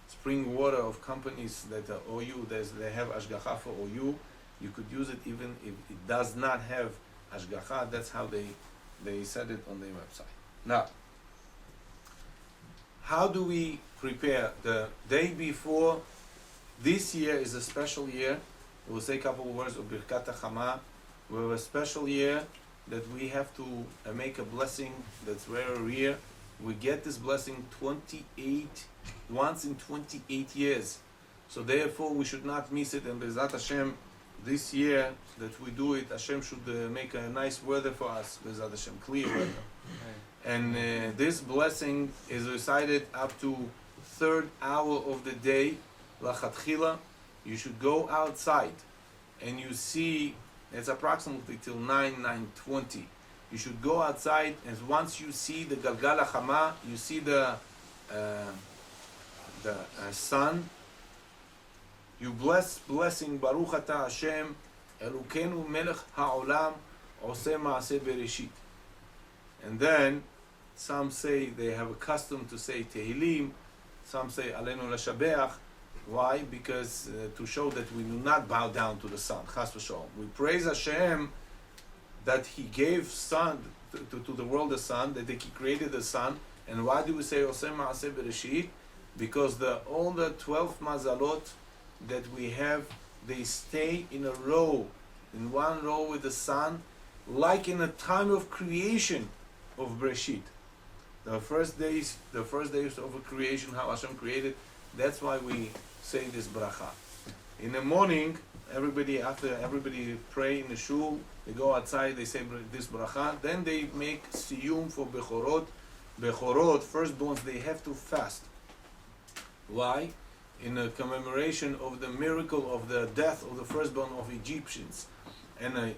Spring water of companies that are OU, they have ashgacha for OU. You could use it even if it does not have ashgacha. That's how they said it on their website. Now, how do we prepare the day before? This year is a special year. We'll say a couple of words of Birkat HaChama. We have a special year that we have to make a blessing that's very rare. We get this blessing once in 28 years. So therefore we should not miss it. And Bezrat Hashem, this year that we do it, Hashem should make a nice weather for us. Bezrat Hashem, clear weather. And this blessing is recited up to 3rd hour of the day, Lachatchila. You should go outside and you see, it's approximately till 9:20. You should go outside, and once you see the Galgal HaChama, you see the sun, you blessing Baruch Atah Hashem Elukenu Melech HaOlam Oseh Maaseh Bereshit. And then some say they have a custom to say Tehillim, some say Aleinu L'Shabeach. Why? Because to show that we do not bow down to the sun. Chas v'sholom. We praise Hashem that He gave sun to the world the sun, that He created the sun. And why do we say Oseh Maaseh Bereshit? Because all the 12 mazalot that we have, they stay in a row, in one row with the sun, like in a time of creation of Bereshit. The first days of creation, how Hashem created. That's why we say this bracha. In the morning, after everybody pray in the shul, they go outside, they say this bracha. Then they make siyum for bechorot. Bechorot, firstborns, they have to fast. Why? In a commemoration of the miracle of the death of the firstborn of Egyptians. And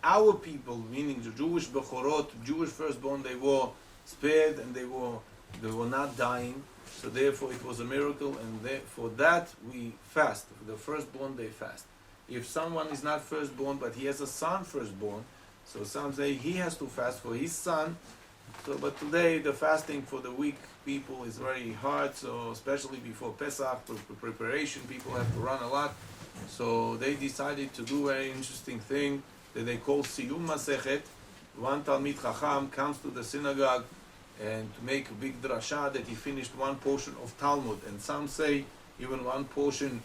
our people, meaning the Jewish bechorot, Jewish firstborn, they were spared and they were not dying. So therefore it was a miracle, and for that we fast. For the firstborn they fast. If someone is not firstborn but he has a son firstborn, so some say he has to fast for his son. So, but today the fasting for the weak people is very hard, so especially before Pesach, for preparation, people have to run a lot. So they decided to do a very interesting thing that they call Siyum Masechet. One Talmid Chacham comes to the synagogue and to make a big drasha that he finished one portion of Talmud, and some say even one portion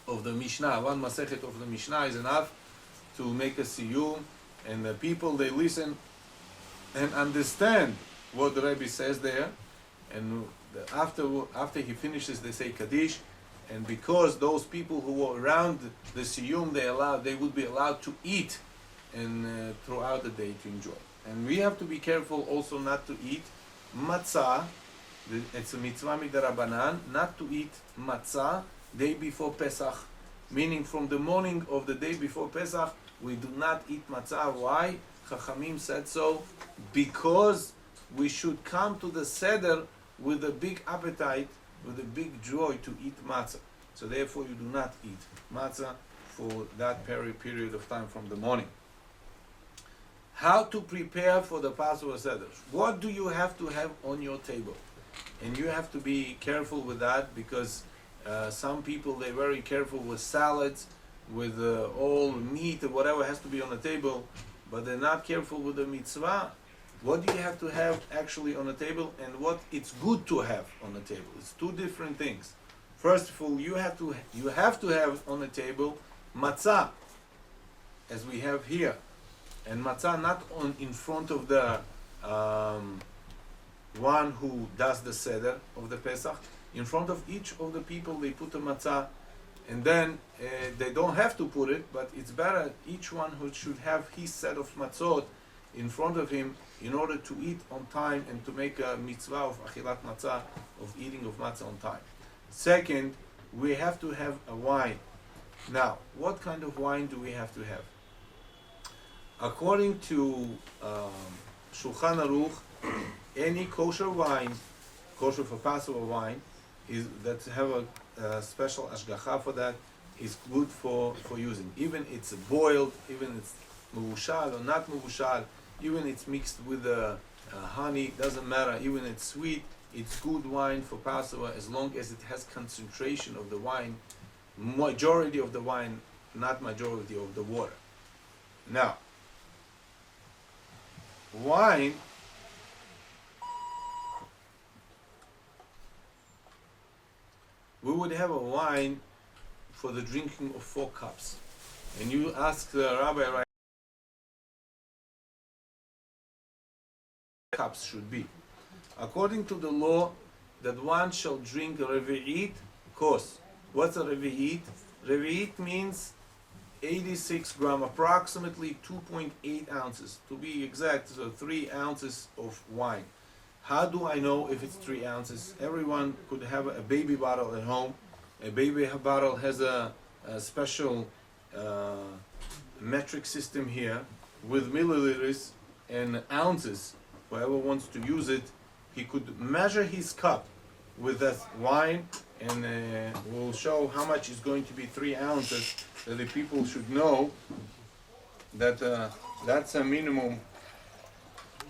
of the Mishnah, one Masechet of the Mishnah is enough to make a Siyum, and the people, they listen and understand what the Rabbi says there, and after he finishes they say Kaddish, and because those people who were around the Siyum, they would be allowed to eat and throughout the day to enjoy. And we have to be careful also not to eat matzah. It's a mitzvah midarabanan, not to eat matzah day before Pesach. Meaning from the morning of the day before Pesach, we do not eat matzah. Why? Chachamim said so because we should come to the Seder with a big appetite, with a big joy to eat matzah. So therefore you do not eat matzah for that period of time from the morning. How to prepare for the Passover Seder. What do you have to have on your table? And you have to be careful with that, because some people, they're very careful with salads, with all meat or whatever has to be on the table, but they're not careful with the mitzvah. What do you have to have actually on the table, and what it's good to have on the table? It's two different things. First of all, you have to have on the table matzah, as we have here. and matzah not in front of the one who does the seder of the Pesach. In front of each of the people they put a matzah, and then they don't have to put it, but it's better each one who should have his set of matzot in front of him in order to eat on time and to make a mitzvah of achilat matzah, of eating of matzah on time. Second, we have to have a wine. Now, what kind of wine do we have to have? According to Shulchan Aruch, any kosher wine, kosher for Passover wine, is that have a special ashgacha for that, is good for using. Even it's boiled, even it's muvushal or not muvushal, even it's mixed with honey, doesn't matter. Even it's sweet, it's good wine for Passover as long as it has concentration of the wine, majority of the wine, not majority of the water. Now, wine, we would have a wine for the drinking of 4 cups. And you ask the rabbi, right, cups should be. According to the law, that one shall drink revi'it kos. What's a revi'it? Revi'it means 86 grams, approximately 2.8 ounces. To be exact, so 3 ounces of wine. How do I know if it's 3 ounces? Everyone could have a baby bottle at home. A baby bottle has a special metric system here with milliliters and ounces. Whoever wants to use it, he could measure his cup with that wine, and we'll show how much is going to be 3 ounces, so the people should know that that's a minimum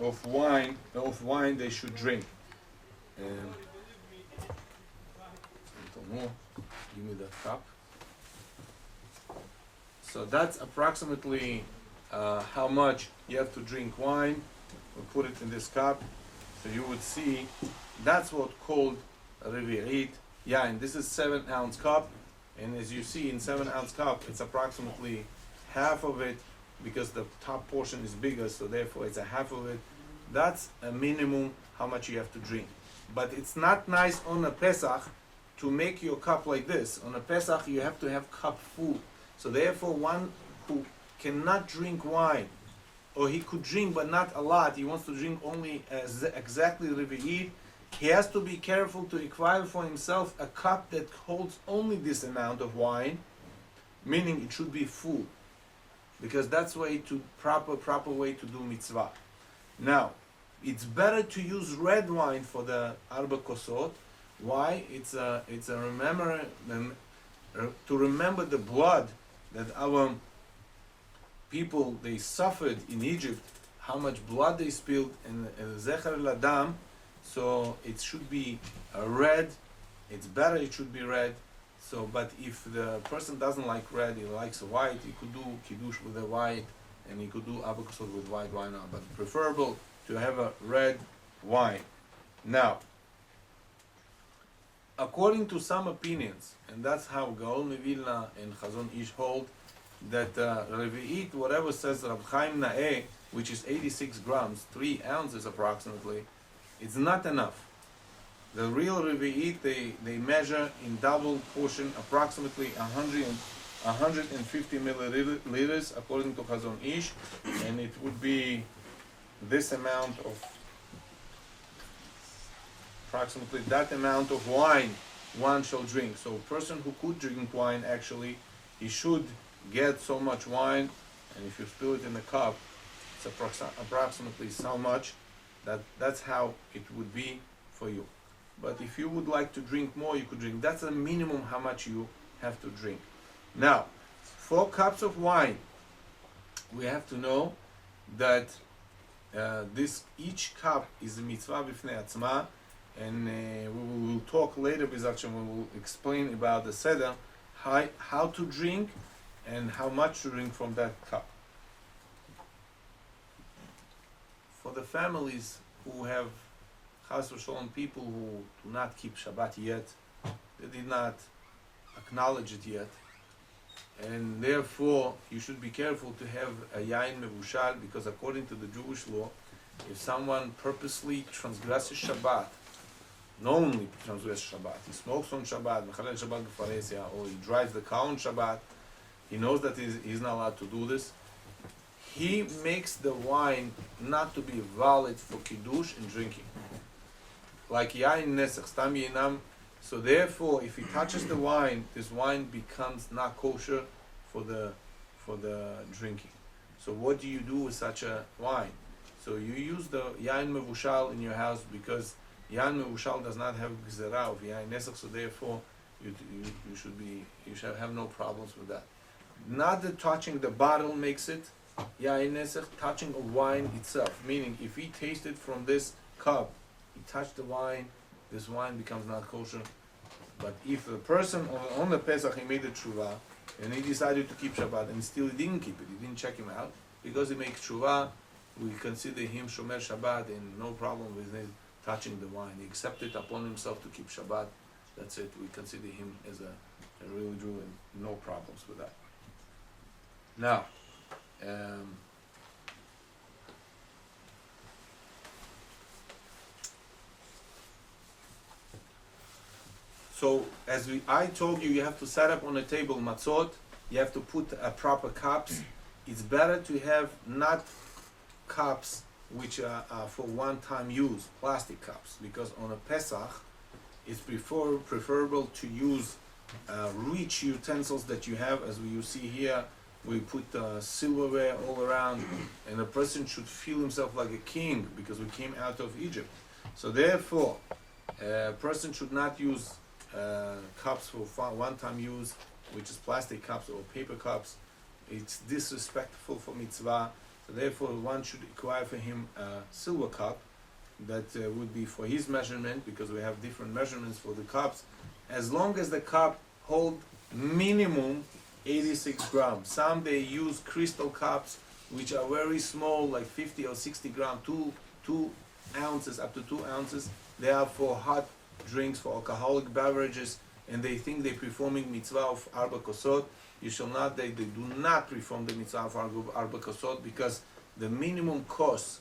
of wine they should drink. Give me that cup. So that's approximately how much you have to drink wine. We'll put it in this cup, so you would see that's what called revi'it. Yeah, and this is 7-ounce cup, and as you see in 7-ounce cup, it's approximately half of it, because the top portion is bigger, so therefore it's a half of it. That's a minimum how much you have to drink. But it's not nice on a Pesach to make your cup like this. On a Pesach you have to have cup full. So therefore one who cannot drink wine, or he could drink but not a lot, he wants to drink only exactly revi'it, he has to be careful to acquire for himself a cup that holds only this amount of wine, meaning it should be full, because that's way to proper way to do mitzvah. Now, it's better to use red wine for the arba kosot. Why? It's a to remember the blood that our people they suffered in Egypt, how much blood they spilled, and zecher ladam. So it should be red. It's better it should be red. So, but if the person doesn't like red, he likes white, he could do kiddush with the white, and he could do arba kosot with white wine. But preferable to have a red wine. Now, according to some opinions, and that's how Gaon Mevilna and Chazon Ish hold, that revi'it, whatever says Rab Chaim Na'eh, which is 86 grams, 3 ounces approximately, it's not enough. The real revi'it, they measure in double portion, approximately 150 milliliters, according to Chazon Ish, and it would be this amount of, approximately that amount of wine one shall drink. So a person who could drink wine, actually, he should get so much wine, and if you spill it in the cup, it's approximately so much. That's how it would be for you. But if you would like to drink more, you could drink. That's a minimum how much you have to drink. Now, 4 cups of wine, we have to know that each cup is a mitzvah b'fnei atzma, and we will talk later, B'ezrat Hashem, we will explain about the seder, how to drink and how much to drink from that cup. For the families who have Chas v'Sholom, people who do not keep Shabbat yet, they did not acknowledge it yet, and therefore you should be careful to have a yain mevushal, because according to the Jewish law, if someone purposely transgresses Shabbat, knowingly transgresses Shabbat, he smokes on Shabbat, mechalel Shabbat b'faresia, or he drives the cow on Shabbat, he knows that he's not allowed to do this, he makes the wine not to be valid for kiddush and drinking. Like yain nesach, stam yinam. So therefore, if he touches the wine, this wine becomes not kosher for the drinking. So what do you do with such a wine? So you use the yain mevushal in your house, because yain mevushal does not have gzera of yain nesach. So therefore, you should have no problems with that. Not that touching the bottle makes it yain nesach. Touching a wine itself, meaning if he tasted from this cup, he touched the wine, this wine becomes not kosher. But if the person on the Pesach, he made a tshuva, and he decided to keep Shabbat, and still he didn't keep it, he didn't check him out, because he makes tshuva, we consider him shomer Shabbat, and no problem with him touching the wine. He accepted upon himself to keep Shabbat. That's it. We consider him as a real Jew, and no problems with that. Now, so as I told you, you have to set up on a table matzot. You have to put proper cups. It's better to have not cups which are for one-time use, plastic cups, because on a Pesach, it's preferable to use rich utensils that you have. As you see here, we put silverware all around, and a person should feel himself like a king, because we came out of Egypt. So therefore, a person should not use cups for one-time use, which is plastic cups or paper cups. It's disrespectful for mitzvah. So therefore, one should acquire for him a silver cup that would be for his measurement, because we have different measurements for the cups, as long as the cup hold minimum 86 grams. Some they use crystal cups which are very small, like 50 or 60 grams, 2 ounces, up to 2 ounces. They are for hot drinks, for alcoholic beverages, and they think they're performing mitzvah of arba kosot. You shall not, they do not perform the mitzvah of arba kosot, because the minimum cost,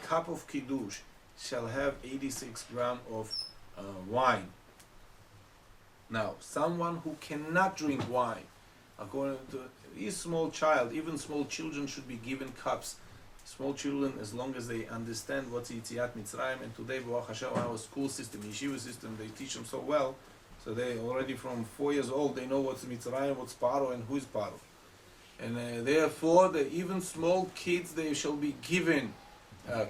cup of kiddush shall have 86 grams of wine. Now, someone who cannot drink wine, according to his small child, even small children should be given cups. Small children, as long as they understand what's Yitziat Mitzrayim, and today, Baruch Hashem, our school system, yeshiva system, they teach them so well, so they already from 4 years old, they know what's Mitzrayim, what's Paro, and who is Paro. And therefore, even small kids, they shall be given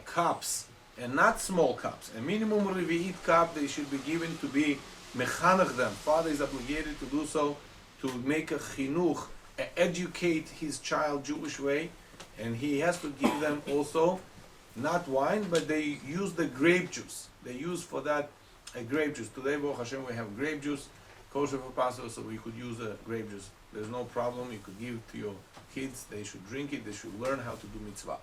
cups, and not small cups. A minimum revi'it cup they should be given to be mechanech them. Father is obligated to do so, to make a chinuch, educate his child Jewish way, and he has to give them also not wine, but they use the grape juice. They use for that grape juice. Today, Baruch Hashem, we have grape juice, kosher for Passover, so we could use grape juice. There's no problem. You could give it to your kids. They should drink it. They should learn how to do mitzvah.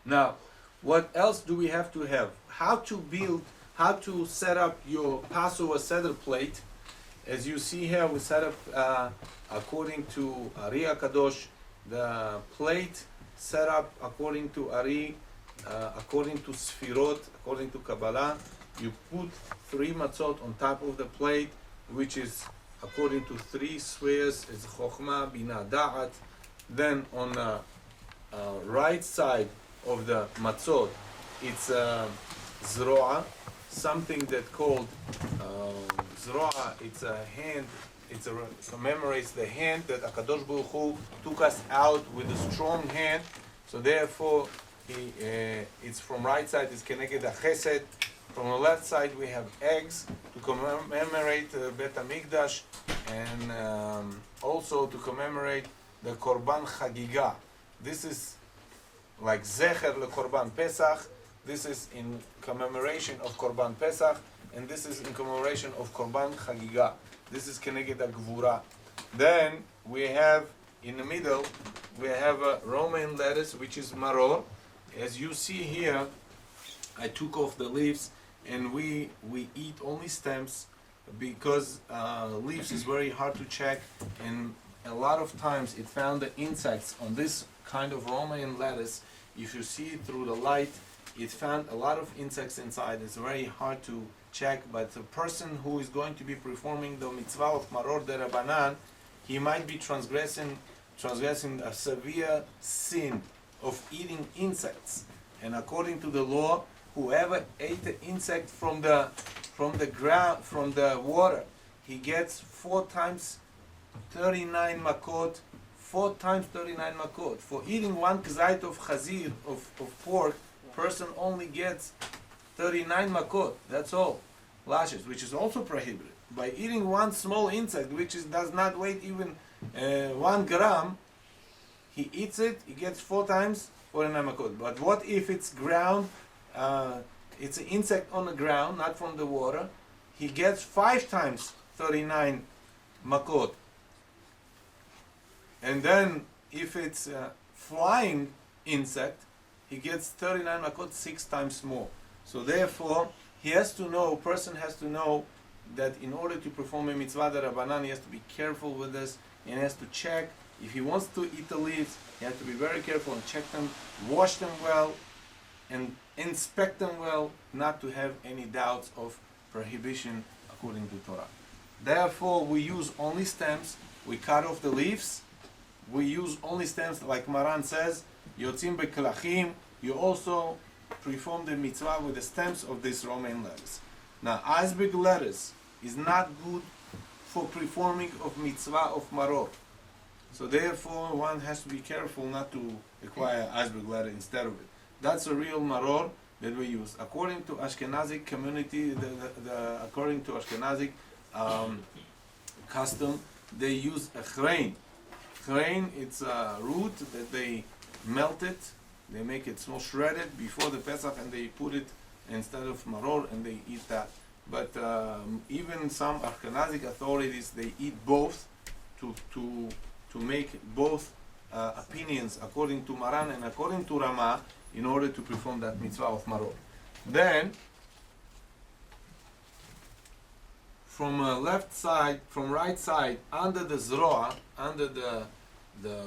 Now, what else do we have to have? How to set up your Passover Seder plate. As you see here, we set up according to Ari HaKadosh, the plate set up according to Ari, according to Sfirot, according to Kabbalah. You put 3 matzot on top of the plate, which is according to 3 spheres. It's Chokhmah, Binah, Da'at. Then on the right side of the matzot, it's Zroa, something that called Zroa. It's a hand. It commemorates the hand that HaKadosh Baruch Hu took us out with a strong hand. So therefore, it's from right side is connected to Chesed. From the left side we have eggs to commemorate Bet HaMikdash, and also to commemorate the Korban Chagiga. This is like Zecher LeKorban Pesach. This is in commemoration of Korban Pesach, and this is in commemoration of Korban Chagiga. This is Keneged Gvura. Then we have in the middle, we have a romaine lettuce, which is maror. As you see here, I took off the leaves, and we eat only stems. because leaves is very hard to check, and a lot of times it found the insects on this kind of romaine lettuce. If you see it through the light, it found a lot of insects inside. It's very hard to check, but the person who is going to be performing the mitzvah of maror de Rabbanan, he might be transgressing a severe sin of eating insects. And according to the law, whoever ate the insect from the ground, from the water, he gets 4 times 39 makot. 4 times 39 makot. For eating 1 kzait of chazir, of pork, person only gets 39 makot. That's all. Lashes, which is also prohibited. By eating 1 small insect, which does not weigh even 1 gram, he eats it, he gets 4 times 49 makot. But what if it's ground, it's an insect on the ground, not from the water, he gets 5 times 39 makot. And then if it's a flying insect, he gets 39 makot, 6 times more. So therefore, he has to know, person has to know that in order to perform a mitzvah de Rabbanan, he has to be careful with this, and he has to check. If he wants to eat the leaves, he has to be very careful and check them, wash them well, and inspect them well, not to have any doubts of prohibition according to Torah. Therefore, we use only stems, we cut off the leaves, we use only stems, like Maran says, yotzim beklachim, you also perform the mitzvah with the stems of this romaine lettuce. Now, iceberg lettuce is not good for performing of mitzvah of maror. So therefore, one has to be careful not to acquire iceberg lettuce instead of it. That's a real maror that we use. According to Ashkenazic community, according to Ashkenazic custom, they use a chrein. Chrein, it's a root that they melt it, they make it small shredded before the Pesach, and they put it instead of maror, and they eat that. But even some Ashkenazic authorities, they eat both to make both opinions according to Maran and according to Rama in order to perform that mitzvah of maror. Then, from left side, from right side, under the zroa, under the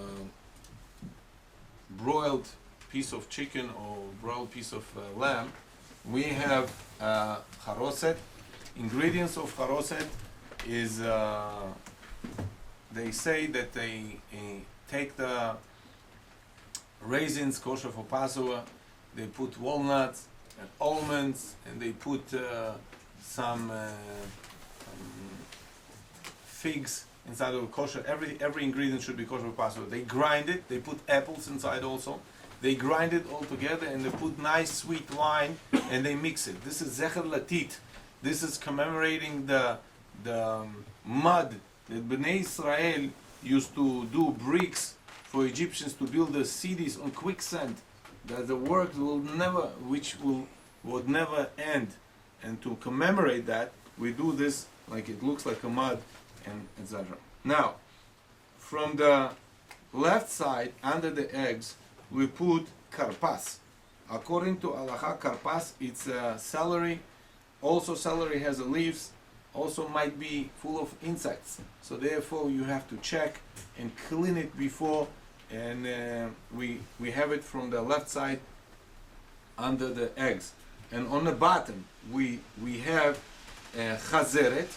broiled piece of chicken or broiled piece of lamb, we have charoset. Ingredients of charoset is, they say that they take the raisins, kosher for Passover, they put walnuts and almonds, and they put some figs inside of kosher. Every ingredient should be kosher for Passover. They grind it, they put apples inside also. They grind it all together, and they put nice sweet wine, and they mix it. This is zecher latit. This is commemorating the mud that Bnei Israel used to do bricks for Egyptians to build the cities on quicksand. That the work would never end. And to commemorate that, we do this like it looks like a mud, and etc. Now, from the left side, under the eggs, we put karpas. According to Halacha, karpas, it's celery. Also, celery has the leaves. Also, might be full of insects. So therefore, you have to check and clean it before. And we have it from the left side under the eggs. And on the bottom, we have chazeret.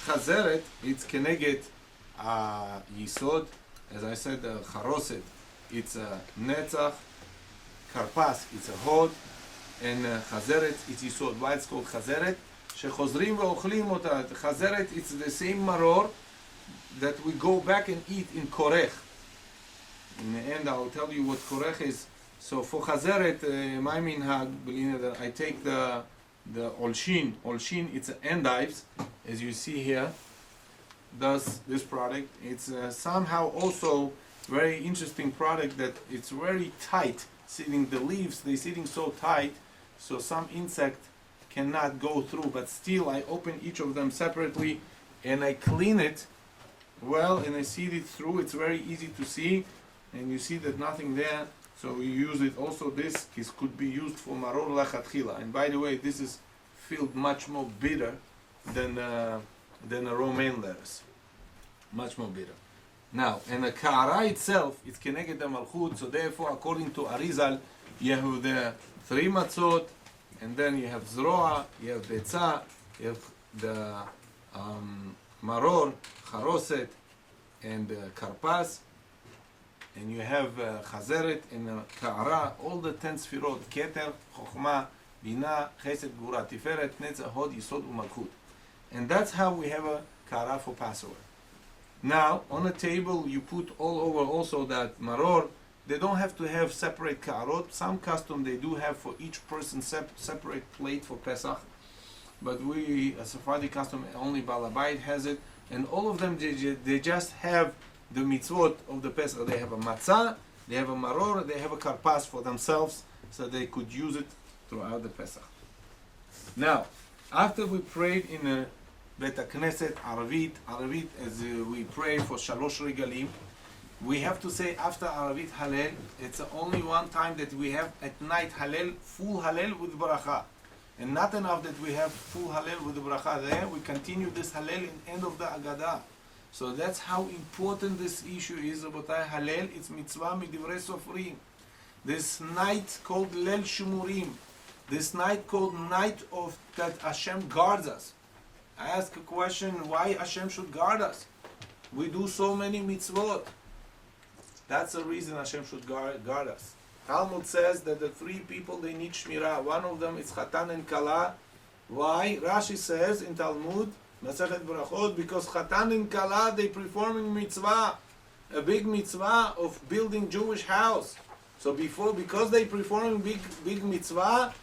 Chazeret, it's keneged yisod. As I said, charoset, it's a netzach. Karpas, it's a hod. And chazeret, it's yisod. Why it's called chazeret? Shechozrim ve'ochlim ota. Chazeret, it's the same maror that we go back and eat in korech. In the end, I'll tell you what korech is. So for chazeret, my minhag, I take the olshin. Olshin, it's endives, as you see here. Does this product? It's somehow also very interesting product that it's very tight. Sitting the leaves, they're sitting so tight, so some insect cannot go through. But still, I open each of them separately, and I clean it well, and I see it through. It's very easy to see, and you see that nothing there. So we use it. Also, this could be used for maror lachatchila. And by the way, this is filled much more bitter than than the Roman letters. Much more bitter. Now, and the Ka'ara itself is Keneged the Malchut, so therefore, according to Arizal, you have the 3 matzot, and then you have Zroa, you have Betzah, you have the Maror, Charoset, and Karpas, and you have Chazeret and Ka'ara, all the 10 Sfirot, Keter, Chokhmah, Bina, Chesed, Gura, Tiferet, Netzah, Hod, Yisod, Umalchut. And that's how we have a Ka'ara for Passover. Now, on the table, you put all over also that Maror. They don't have to have separate Ka'arot. Some custom they do have for each person separate plate for Pesach. But we, a Sephardi custom, only Balabait has it. And all of them, they just have the mitzvot of the Pesach. They have a matzah, they have a maror, they have a karpas for themselves, so they could use it throughout the Pesach. Now, after we prayed in a Bet HaKnesset, Aravit, as we pray for Shalosh Regalim, we have to say after Aravit Halel. It's only one time that we have at night Halel, full Halel with Bracha. And not enough that we have full Halel with the Bracha there, we continue this Halel in end of the Agadah. So that's how important this issue is. Rabotai, Halel, it's mitzvah midivrei sofrim. This night called Leil Shumurim. This night called night of that Hashem guards us. I ask a question, why Hashem should guard us? We do so many mitzvot. That's the reason Hashem should guard us. Talmud says that the 3 people, they need shmirah. One of them is Chatan and Kala. Why? Rashi says in Talmud, Masechet Brachot, because Chatan and Kala, they performing mitzvah, a big mitzvah of building Jewish house. So because they performing big mitzvah,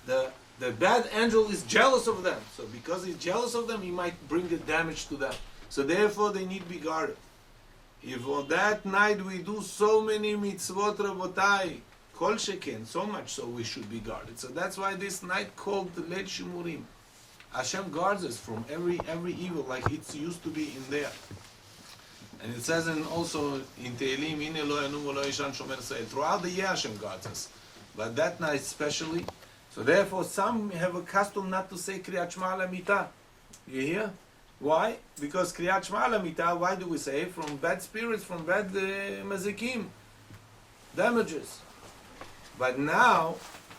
the bad angel is jealous of them. So because he's jealous of them, he might bring the damage to them. So therefore, they need to be guarded. If on that night we do so many mitzvot, Rabotai, Kol Sheken, so much so we should be guarded. So that's why this night called Leil Shimurim. Hashem guards us from every evil, like it used to be in there. And it says also in Tehillim, Ine lo yanum lo yishan shomer Israel. Throughout the year Hashem guards us, but that night especially. So therefore, some have a custom not to say Kriyat Shema Lamita. You hear? Why? Because Kriyat Shema Lamita, why do we say? From bad spirits, from bad mazikim, damages. But now,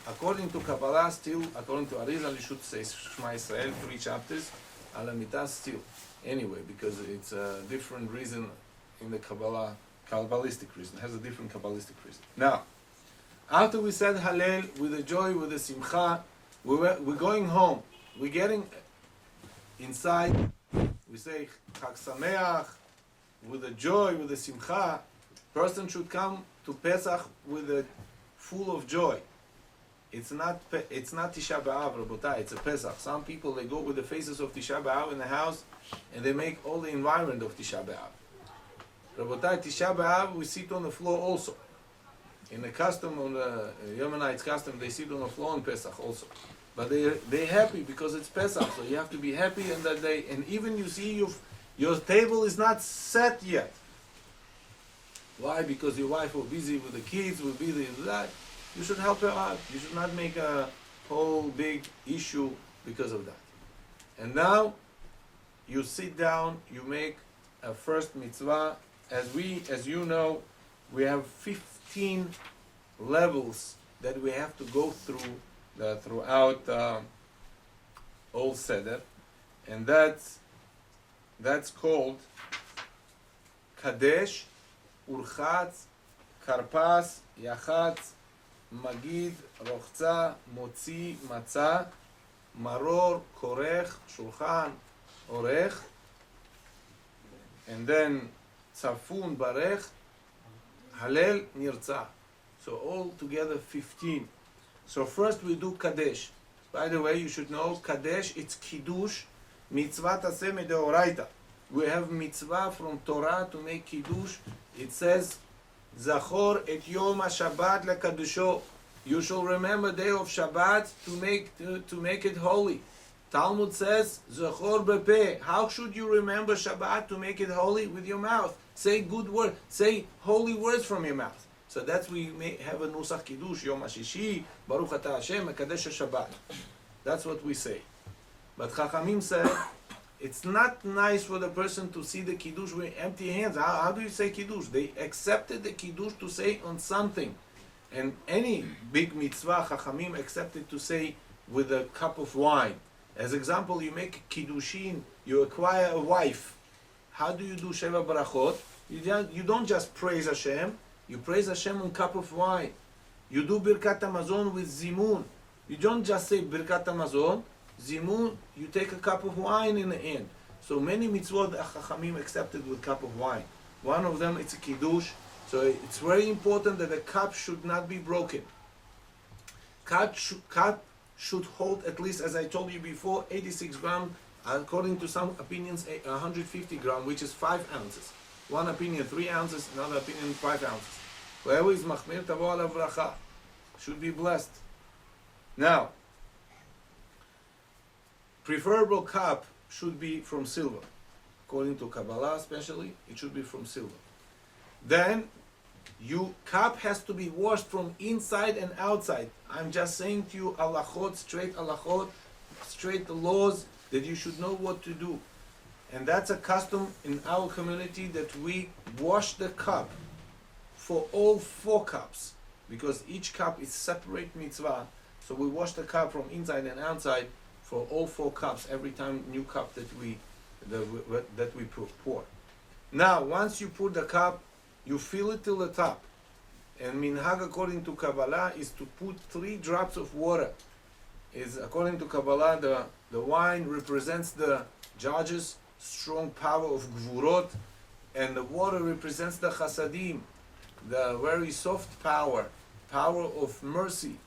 according to Kabbalah, still, according to Arizal, you should say Shema Israel, 3 chapters, Alamita still. Anyway, because it's a different reason in the Kabbalah, Kabbalistic reason, it has a different Kabbalistic reason. Now, after we said Hallel, with the joy, with the Simcha, we're going home. We're getting inside, we say Chag Sameach, with the joy, with the Simcha. Person should come to Pesach with a full of joy. It's not Tisha B'Av, Rabotai, it's a Pesach. Some people, they go with the faces of Tisha B'Av in the house, and they make all the environment of Tisha B'Av. Rabotai, Tisha B'Av, we sit on the floor also. In the custom, on the Yemenites custom, they sit on the floor on Pesach also. But they're happy because it's Pesach, so you have to be happy on that day. And even you see your table is not set yet. Why? Because your wife will be busy with the kids, will be busy with that. You should help her out. You should not make a whole big issue because of that. And now, you sit down, you make a first mitzvah. As you know, we have 15 levels that we have to go through throughout all Seder, and that's called Kadesh, Urchatz, Karpas, Yachatz, Magid, Rochza, Motzi, Matzah, Maror, Korech, Shulchan, Orech, and then Tzafun, Barech, Halel, Nirtzah. So all together 15. So first we do Kadesh. By the way, you should know Kadesh, it's Kiddush, Mitzvah Taseh Medeoraita. We have mitzvah from Torah to make Kiddush. It says, Zachor et Yom HaShabbat lekadusho. You shall remember day of Shabbat to make it holy. Talmud says, Zachor bepeh. How should you remember Shabbat to make it holy? With your mouth. Say good word. Say holy words from your mouth. So that's we may have a Nusach Kiddush, Yom HaShishi, Baruch Atah Hashem, Mekadesh HaShabbat. That's what we say. But Chachamim said, It's not nice for the person to see the Kiddush with empty hands. How do you say Kiddush? They accepted the Kiddush to say on something. And any big mitzvah, Chachamim accepted to say with a cup of wine. As example, you make Kiddushin, you acquire a wife. How do you do Sheva Barachot? You don't just praise Hashem, you praise Hashem on cup of wine. You do Birkat HaMazon with Zimun. You don't just say Birkat HaMazon, Zimun, you take a cup of wine in the end. So many mitzvot Chachamim accepted with cup of wine. One of them, it's a Kiddush. So it's very important that the cup should not be broken. Cup should hold at least, as I told you before, 86 grams. According to some opinions, 150 grams, which is 5 ounces. One opinion 3 ounces, another opinion 5 ounces. Whoever is machmir tavo alav bracha should be blessed. Now, preferable cup should be from silver. According to Kabbalah especially, it should be from silver. Then, cup has to be washed from inside and outside. I'm just saying to you halachot, straight the laws that you should know what to do. And that's a custom in our community that we wash the cup for all 4 cups, because each cup is separate mitzvah. So we wash the cup from inside and outside for all 4 cups every time new cup that we pour. Now, once you pour the cup, you fill it till the top. And minhag according to Kabbalah is to put 3 drops of water. According to Kabbalah, the wine represents the judges' strong power of gvurot, and the water represents the chasadim, the very soft power of mercy.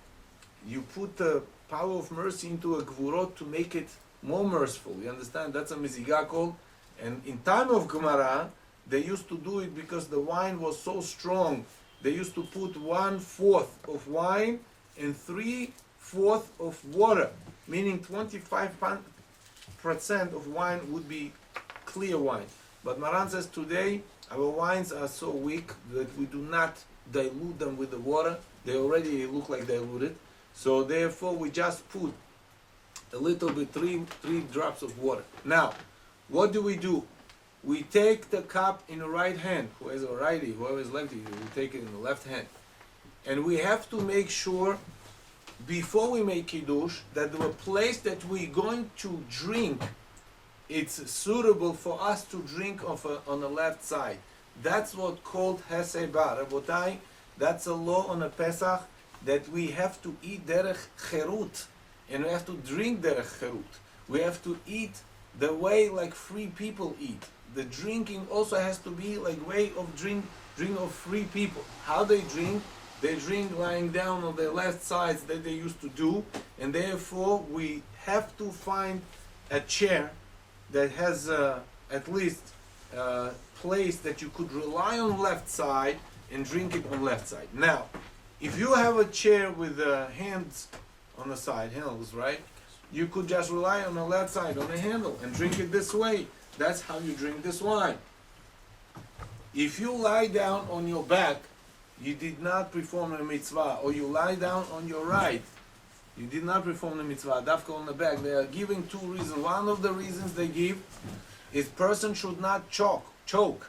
You put the power of mercy into a gvurot to make it more merciful. You understand? That's a mizigah called. And in time of Gemara, they used to do it because the wine was so strong. They used to put 1/4 of wine and 3/4 of water, meaning 25% of wine would be clear wine. But Maran says today our wines are so weak that we do not dilute them with the water. They already look like diluted. So therefore we just put a little bit, three drops of water. Now, what do? We take the cup in the right hand. Who is a righty, whoever is lefty, we take it in the left hand. And we have to make sure, before we make Kiddush, that the place that we're going to drink, it's suitable for us to drink on the left side. That's what called Heseba. Rabotai, that's a law on a Pesach, that we have to eat derech cherut, and we have to drink derech cherut. We have to eat the way like free people eat. The drinking also has to be like way of drink of free people. How they drink? They drink lying down on their left sides that they used to do, and therefore we have to find a chair that has at least a place that you could rely on left side and drink it on left side. Now, if you have a chair with hands on the side, handles, right? You could just rely on the left side, on the handle, and drink it this way. That's how you drink this wine. If you lie down on your back, you did not perform a mitzvah, or you lie down on your right, you did not perform the mitzvah, dafka on the back. They are giving 2 reasons. One of the reasons they give is person should not choke,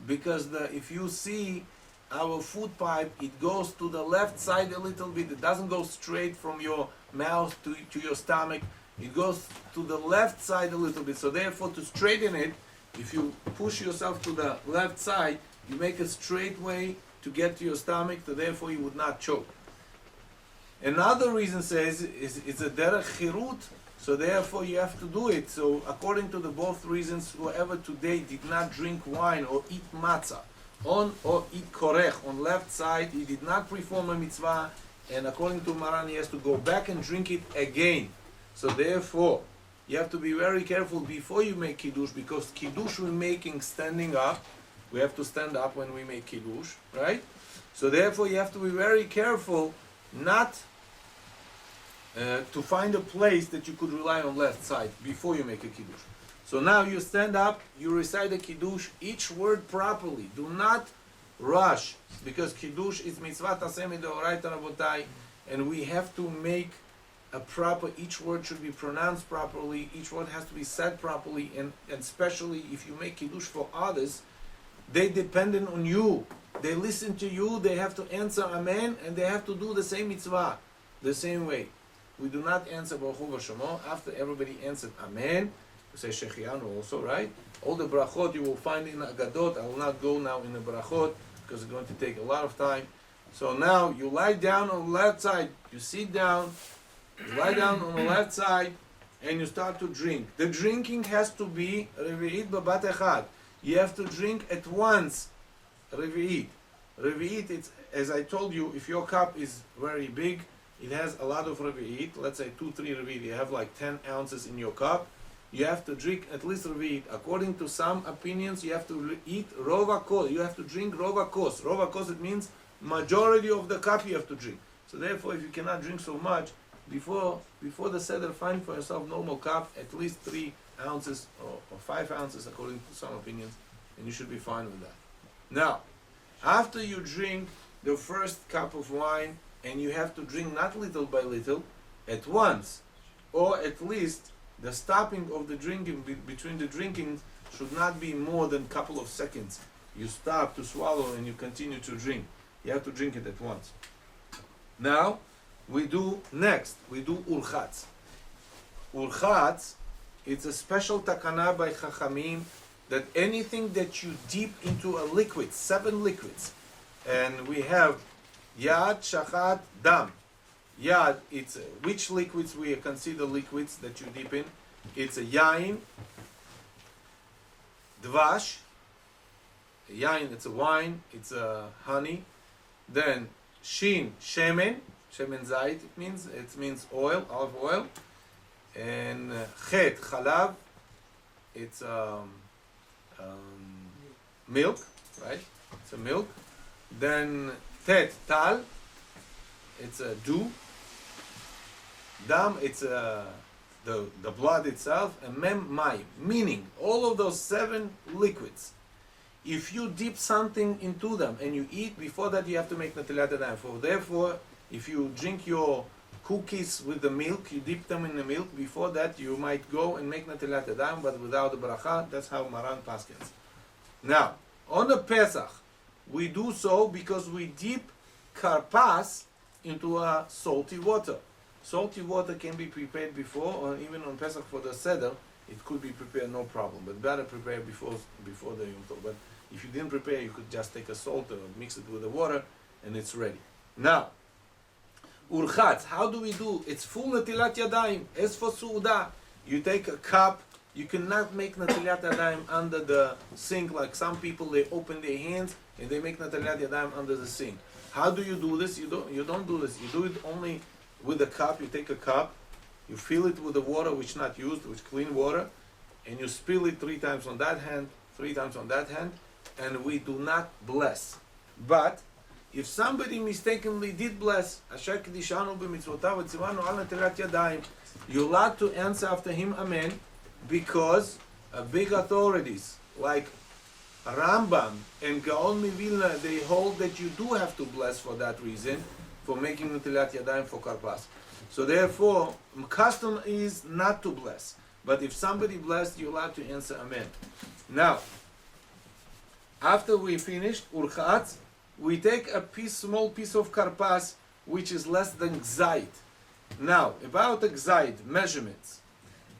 because if you see our food pipe, it goes to the left side a little bit. It doesn't go straight from your mouth to your stomach. It goes to the left side a little bit. So therefore, to straighten it, if you push yourself to the left side, you make a straight way to get to your stomach, so therefore you would not choke. Another reason says it's a derech chirut, so therefore you have to do it. So according to the both reasons, whoever today did not drink wine or eat matzah, or eat korech on left side, he did not perform a mitzvah, and according to Maran, he has to go back and drink it again. So therefore, you have to be very careful before you make Kiddush, because Kiddush we're making standing up. We have to stand up when we make Kiddush, right? So therefore, you have to be very careful not to find a place that you could rely on left side before you make a Kiddush. So now you stand up, you recite the Kiddush, each word properly. Do not rush, because Kiddush is mitzvah taseh midoraita rabotai, and we have to make each word should be pronounced properly, each word has to be said properly, and especially if you make Kiddush for others, they dependent on you. They listen to you, they have to answer Amen, and they have to do the same mitzvah, the same way. We do not answer Baruch Hu V'Shemo. After everybody answered Amen, we say Shechianu also, right? All the brachot you will find in Agadot. I will not go now in the brachot because it's going to take a lot of time. So now you lie down on the left side, you sit down, you lie down on the left side, and you start to drink. The drinking has to be Revi'it Babat Echad. You have to drink at once. Revi'it. Revi'it, it's, as I told you, if your cup is very big, it has a lot of Revi'it, let's say 2-3 Revi'it, you have like 10 ounces in your cup, you have to drink at least Revi'it. According to some opinions, you have to eat Rova Kos, you have to drink Rova Kos. Rova Kos, it means majority of the cup you have to drink. So therefore, if you cannot drink so much, before the Seder, find for yourself normal cup, at least 3 ounces or 5 ounces according to some opinions, and you should be fine with that. Now, after you drink the first cup of wine, and you have to drink not little by little, at once, or at least the stopping of the drinking, between the drinking should not be more than a couple of seconds. You stop to swallow and you continue to drink. You have to drink it at once. Now, we do urchatz. Urchatz, it's a special takana by Chachamim that anything that you dip into a liquid, 7 liquids, and we have Yad, Shachat, Dam. Yad, it's which liquids we consider liquids that you dip in. It's a yain, dvash. Yain, it's a wine, it's a honey. Then shin, shemen zayit, it means oil, olive oil. And chet, chalav, it's milk, right? It's a milk. Then tet, tal, it's a dew. Dam, it's the blood itself. And mem, mayim, meaning all of those 7 liquids. If you dip something into them and you eat, before that you have to make natilat yadayim. Therefore, if you drink your cookies with the milk, you dip them in the milk. Before that, you might go and make natilat yadayim, but without the bracha. That's how Maran paskins. Now, on the Pesach, we do so because we dip karpas into a salty water. Salty water can be prepared before, or even on Pesach for the Seder, it could be prepared no problem. But better prepare before the Yom Tov. But if you didn't prepare, you could just take a salt or mix it with the water, and it's ready. Now, urchatz, how do we do? It's full natilat yadayim. As for su'udah, you take a cup. You cannot make natilat yadayim under the sink like some people. They open their hands and they make natilat yadayim under the sink. How do you do this? You don't do this. You do it only with a cup. You take a cup, you fill it with the water which not used, which clean water, and you spill it 3 times on that hand, 3 times on that hand, and we do not bless. But if somebody mistakenly did bless, you're allowed to answer after him Amen, because big authorities like Rambam and Gaon Mivilna, they hold that you do have to bless for that reason, for making natilat yadayim for karpas. So therefore, custom is not to bless. But if somebody blessed, you're allowed to answer Amen. Now, after we finished urchatz, we take a small piece of karpas, which is less than gzait. Now, about the gzait, measurements.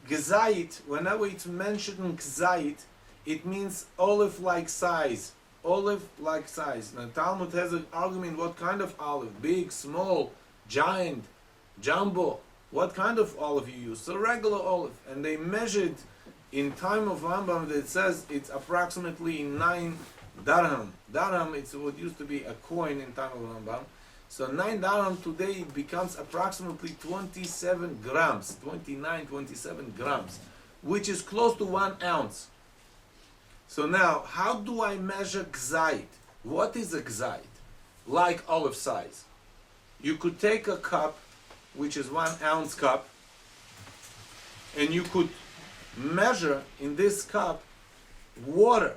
Gzait, whenever it's mentioned in gzait, it means olive-like size. Olive-like size. Now, Talmud has an argument, what kind of olive? Big, small, giant, jumbo. What kind of olive you use? So regular olive. And they measured in time of Rambam that it says it's approximately 9 dirham. Dirham, it's what used to be a coin in time of Rambam. So 9 dirham today becomes approximately 27 grams, 27 grams, which is close to 1 ounce. So now, how do I measure gzait? What is a gzait? Like olive size. You could take a cup, which is 1 ounce cup, and you could measure in this cup water,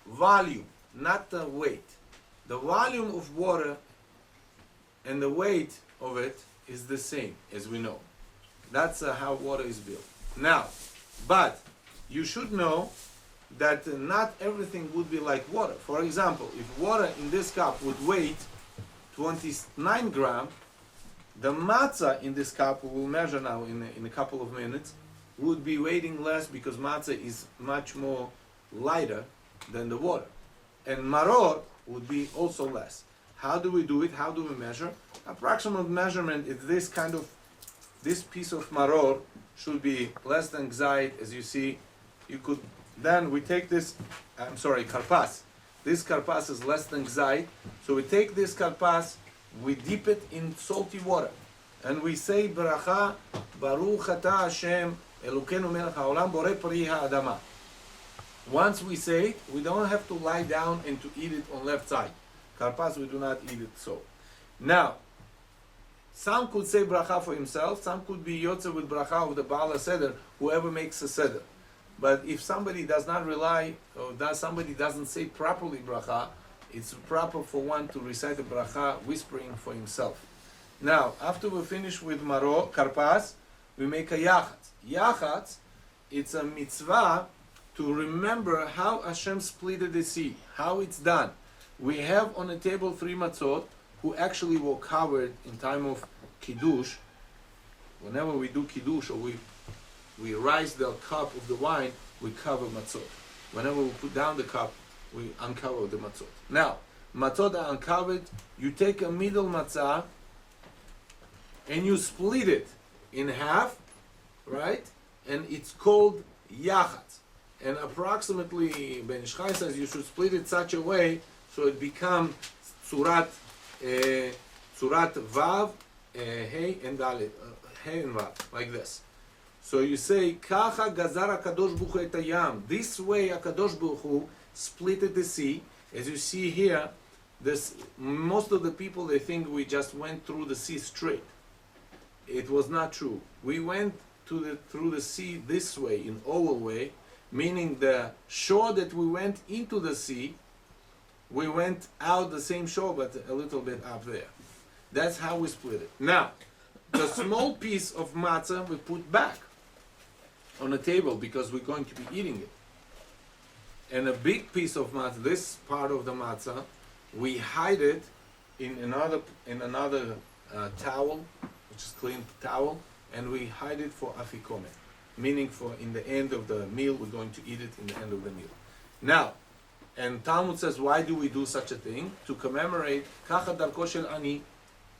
volume, not the weight. The volume of water and the weight of it is the same, as we know. That's how water is built. Now, but you should know that not everything would be like water. For example, if water in this cup would weigh 29 grams, the matzah in this cup, we will measure now in a couple of minutes, would be weighing less because matzah is much more lighter than the water. And maror would be also less. How do we do it? How do we measure? Approximate measurement is this piece of maror should be less than gzait, as you see. Then we take this, karpas. This karpas is less than gzait. So we take this karpas, we dip it in salty water, and we say bracha, Baruch Ata Hashem, Elokeinu melech haolam, borei pari ha'adama. Once we say it, we don't have to lie down and to eat it on left side. Karpas, we do not eat it so. Now, some could say bracha for himself, some could be yotze with bracha of the Baal HaSeder, whoever makes a seder. But if somebody does not rely, or somebody doesn't say properly bracha, it's proper for one to recite the bracha whispering for himself. Now, after we finish with maror, karpas, we make a yachatz. Yachatz, it's a mitzvah to remember how Hashem splitted the sea, how it's done. We have on the table 3 matzot who actually were covered in time of kiddush. Whenever we do kiddush or we rise the cup of the wine, we cover matzot. Whenever we put down the cup, we uncover the matzot. Now, matzot are uncovered. You take a middle matzah and you split it in half, right? And it's called yachatz. And approximately, Ben Ish Chai says you should split it such a way so it becomes tzurat vav, hey and dalet, hey and vav, like this. So you say, Kacha gazar HaKadosh Baruch Hu et hayam. This way HaKadosh Baruch Hu splitted the sea. As you see here, most of the people, they think we just went through the sea straight. It was not true. We went through the sea this way, in oval way, meaning the shore that we went into the sea, we went out the same shore, but a little bit up there. That's how we split it. Now, the small piece of matzah we put back on the table because we're going to be eating it. And a big piece of matzah, this part of the matzah, we hide it in another towel, which is clean towel, and we hide it for afikomen, meaning for in the end of the meal, we're going to eat it in the end of the meal. Now, and Talmud says, why do we do such a thing? To commemorate Kacha darko shel ani,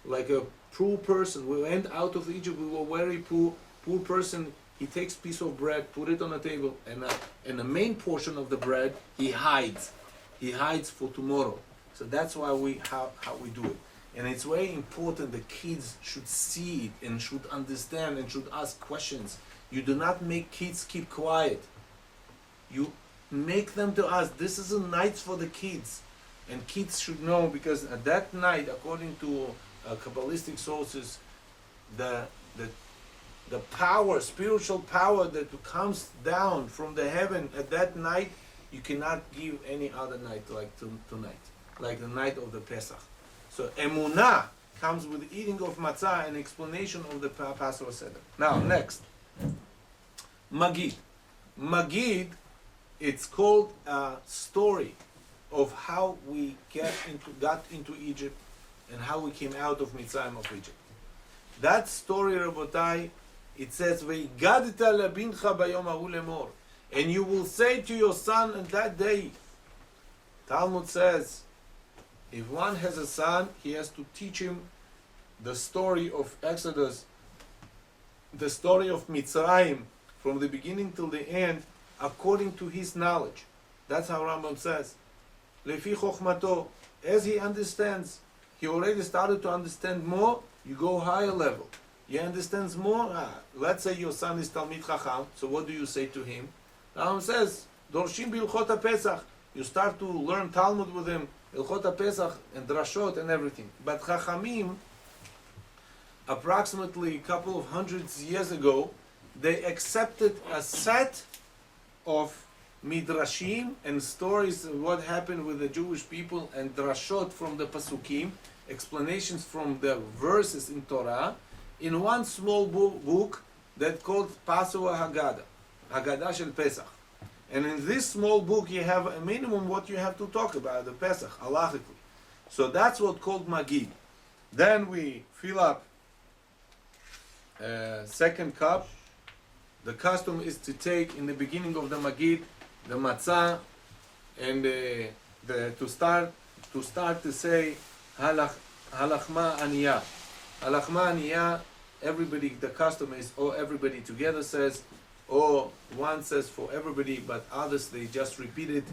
like a poor person. We went out of Egypt, we were very poor person. He takes piece of bread, put it on the table, and the main portion of the bread he hides. He hides for tomorrow. So that's why how we do it. And it's very important the kids should see it and should understand and should ask questions. You do not make kids keep quiet. You make them to ask. This is a night for the kids. And kids should know, because at that night, according to Kabbalistic sources, the power, spiritual power that comes down from the heaven at that night, you cannot give any other night like tonight, like the night of the Pesach. So emunah comes with eating of matzah and explanation of the Passover Seder. Now, next. Magid. Magid, it's called a story of how we got into Egypt and how we came out of Mitzrayim of Egypt. That story, Rabotai, it says, "Veigadta labincha bayom hahu lemor," and you will say to your son on that day. Talmud says, if one has a son, he has to teach him the story of Exodus, the story of Mitzrayim, from the beginning till the end, according to his knowledge. That's how Rambam says. Lefi chokhmato, as he understands, he already started to understand more, you go higher level. He understands more. Let's say your son is Talmid Chacham, so what do you say to him? Rambam says, Dorshim b'ilchot Pesach. You start to learn Talmud with him, Ilchot Pesach and Drashot and everything. But Chachamim, approximately a couple of hundreds years ago, they accepted a set of midrashim and stories of what happened with the Jewish people and drashot from the Pasukim, explanations from the verses in Torah, in one small book that called Passover Haggadah Shel Pesach. And in this small book you have a minimum what you have to talk about, the Pesach, halachically. So that's what called Magid. Then we fill up second cup. The custom is to take in the beginning of the Magid the matzah and to start to say halachma aniyah. Halachma aniyah. Everybody, the custom is, or everybody together says, or one says for everybody, but others they just repeat it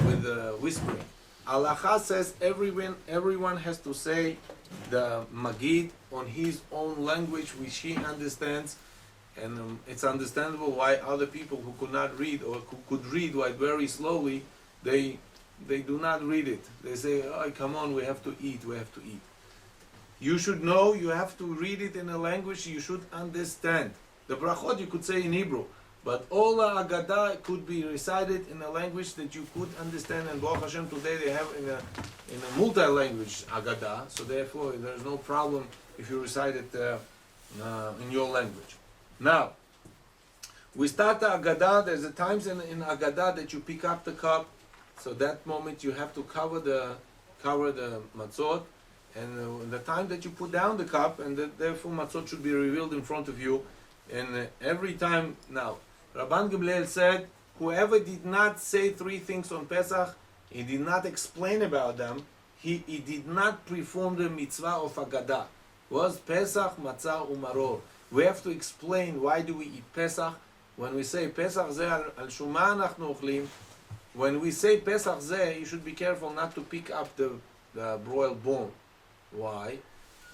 with whispering. Halacha says everyone has to say the Magid on his own language which he understands, and it's understandable why other people who could not read or who could read like very slowly, they do not read it. They say, "Oh, come on, we have to eat. You should know, you have to read it in a language you should understand. The brachot you could say in Hebrew, but all the Haggadah could be recited in a language that you could understand. And Baruch Hashem, today they have in a multi-language Haggadah, so therefore there's no problem if you recite it in your language. Now, we start the Haggadah. There's a times in Haggadah that you pick up the cup, so that moment you have to cover the matzot. And the time that you put down the cup, and therefore matzot should be revealed in front of you. And every time, now, Rabban Gamliel said, whoever did not say three things on Pesach, he did not explain about them, he did not perform the mitzvah of Haggadah. Was Pesach, Matzah, Umaror. We have to explain why do we eat Pesach. When we say Pesach zeh al shuma anachnu ochlim, when we say Pesach zeh, you should be careful not to pick up the broiled bone. Why?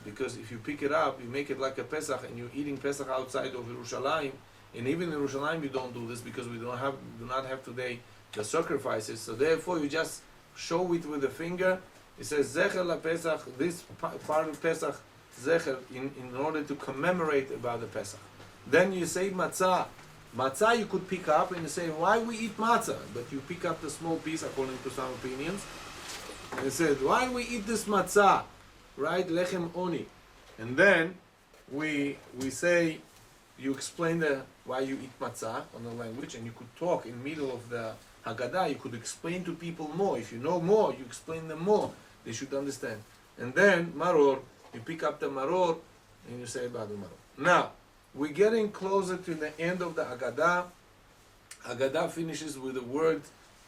Because if you pick it up, you make it like a Pesach, and you're eating Pesach outside of Yerushalayim. And even in Yerushalayim, you don't do this because we do not have today the sacrifices. So therefore, you just show it with a finger. It says Zecher la Pesach. This part of Pesach, Zecher, in order to commemorate about the Pesach. Then you say Matzah. Matzah you could pick up and you say, why we eat matzah? But you pick up the small piece according to some opinions. And it says, why we eat this matzah? Right, lechem oni, and then we say, you explain why you eat matzah on the language, and you could talk in the middle of the Haggadah. You could explain to people more. If you know more, you explain them more. They should understand. And then maror, you pick up the maror, and you say about the maror. Now we're getting closer to the end of the Haggadah. Haggadah finishes with the word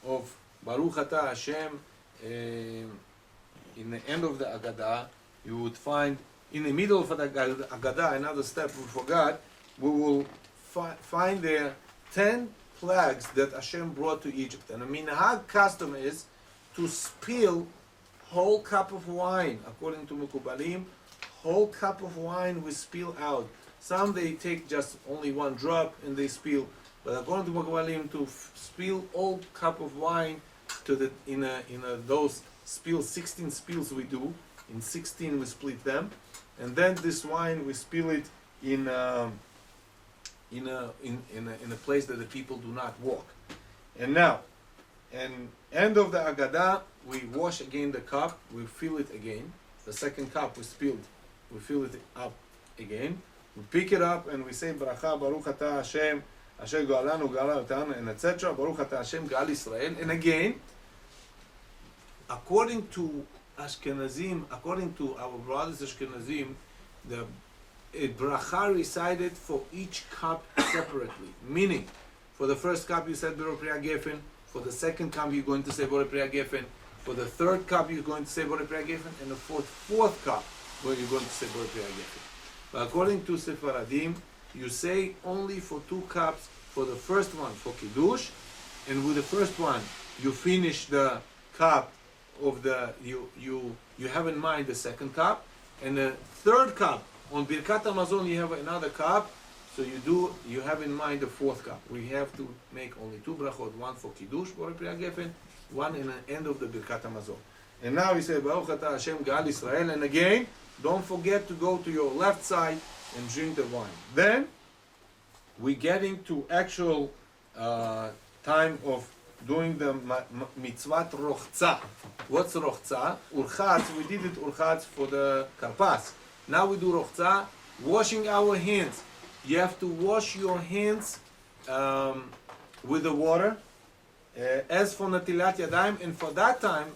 of Baruch Atah Hashem. In the end of the Haggadah, you would find, in the middle of the Haggadah, another step we forgot, we will find there 10 plagues that Hashem brought to Egypt. And the minhag custom is to spill whole cup of wine. According to Mukubalim, whole cup of wine we spill out. Some they take just only one drop and they spill. But according to Mukubalim, to spill all cup of wine to those spill, 16 spills we do. In 16 we split them, and then this wine we spill it in a place that the people do not walk. And now, and end of the Haggadah, we wash again the cup, we fill it again. The second cup we spilled, we fill it up again. We pick it up and we say Bracha Baruch Atah Hashem Asher Go'alanu Ga'ala Otanu, and etc. Baruch Atah Hashem Ga'al Israel. And again, according to Ashkenazim, according to our brothers Ashkenazim, the bracha recited for each cup separately. Meaning, for the first cup you said Borei Pri HaGefen, for the second cup you're going to say Borei Pri HaGefen, for the third cup you're going to say Borei Pri HaGefen, and the fourth cup where you're going to say Borei Pri HaGefen. But according to Sephardim, you say only for 2 cups. For the first one for Kiddush, and with the first one you finish the cup of you have in mind the second cup, and the third cup on Birkat Hamazon you have another cup, so you have in mind the fourth cup. We have to make only 2 brachot, one for Kiddush Borei Pri HaGefen, one in the end of the Birkat Hamazon. And now we say Baruch Atah Hashem Ga'al Israel, and again don't forget to go to your left side and drink the wine. Then we're getting to actual time of doing the mitzvah rochza. What's rochza? Urchatz, we did it urchatz for the karpas. Now we do rochza. Washing our hands. You have to wash your hands with the water. As for Natilat Yadayim, and for that time,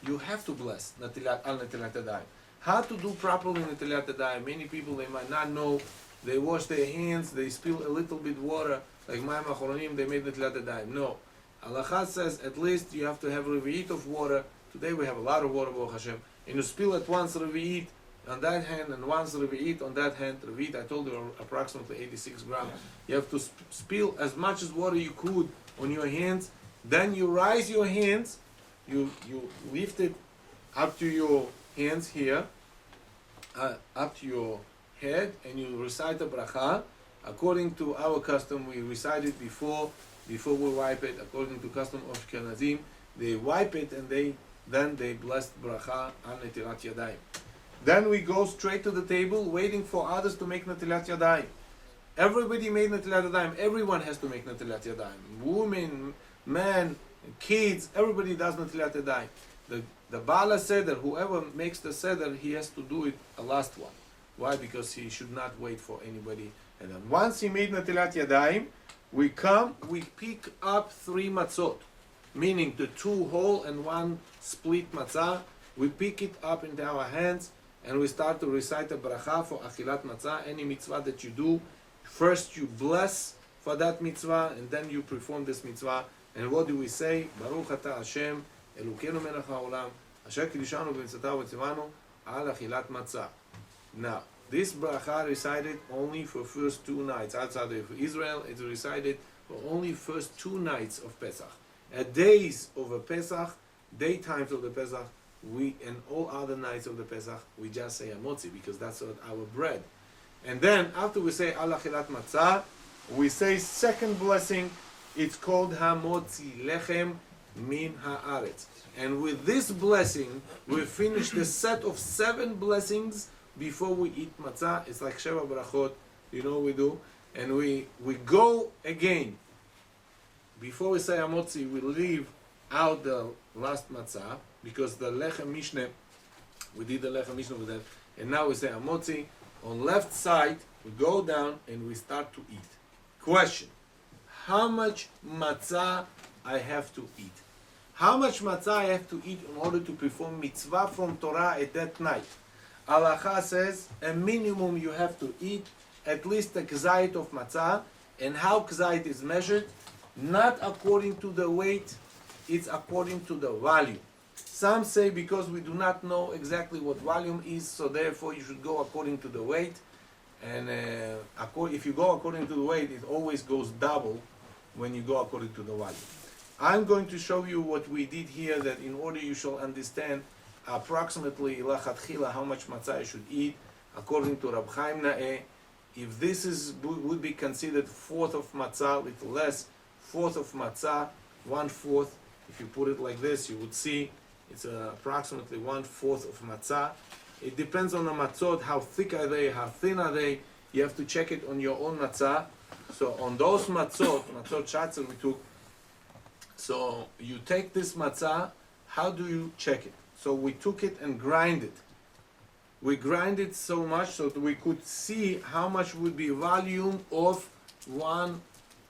you have to bless Natilat Yadayim. How to do properly Natilat Yadayim? Many people, they might not know. They wash their hands, they spill a little bit water, like Mayim Achronim, they made Natilat Yadayim. No. Halakha says at least you have to have Revi'it of water. Today we have a lot of water, Baruch Hashem. And you spill it once Revi'it on that hand and once Revi'it on that hand. Revi'it, I told you, approximately 86 grams. You have to spill as much as water you could on your hands. Then you rise your hands, you lift it up to your hands here, up to your head, and you recite the bracha. According to our custom, we recite it before we wipe it. According to custom of Ashkenazim, they wipe it and then they bless bracha on Netilat Yadayim. Then we go straight to the table, waiting for others to make Netilat Yadayim. Everybody made Netilat Yadayim. Everyone has to make Netilat Yadayim. Women, men, kids, everybody does Netilat Yadayim. The Bala Seder, whoever makes the Seder, he has to do it a last one. Why? Because he should not wait for anybody. And then once he made Netilat Yadayim, we pick up 3 matzot, meaning the 2 whole and 1 split matzah. We pick it up into our hands and we start to recite the bracha for achilat matzah. Any mitzvah that you do, first you bless for that mitzvah and then you perform this mitzvah. And what do we say? Baruch atah Hashem, Elokeinu melech haolam, asher kiddushanu b'mitzvotav v'tzivanu al achilat matzah. Now, this bracha recited only for first 2 nights. Outside of Israel, it's recited for only first 2 nights of Pesach. At days of a Pesach, daytimes of the Pesach, and all other nights of the Pesach, we just say hamotzi because that's our bread. And then after we say al achilat matzah, we say second blessing. It's called hamotzi lechem min haaretz. And with this blessing, we finish the set of 7 blessings before we eat matzah. It's like Sheva Brachot, you know what we do. And we go again. Before we say hamotzi, we leave out the last matzah, because the lechem mishneh, we did the lechem mishneh with that. And now we say hamotzi. On left side, we go down and we start to eat. Question: how much matzah I have to eat? How much matzah I have to eat in order to perform mitzvah from Torah at that night? Halacha says a minimum you have to eat at least a kzait of matzah. And how kzait is measured? Not according to the weight, it's according to the volume. Some say because we do not know exactly what volume is, so therefore you should go according to the weight. And if you go according to the weight, it always goes double when you go according to the volume. I'm going to show you what we did here, that in order you shall understand approximately lachatchila how much matzah you should eat, according to Rabbi Chaim Naeh. If this would be considered 1/4 of matzah, little less, 1/4 of matzah, 1/4. If you put it like this, you would see it's approximately 1/4 of matzah. It depends on the matzot, how thick are they, how thin are they. You have to check it on your own matzah. So on those matzot shatzer we took, so you take this matzah, how do you check it? So we took it and grind it. We grind it so much so that we could see how much would be volume of 1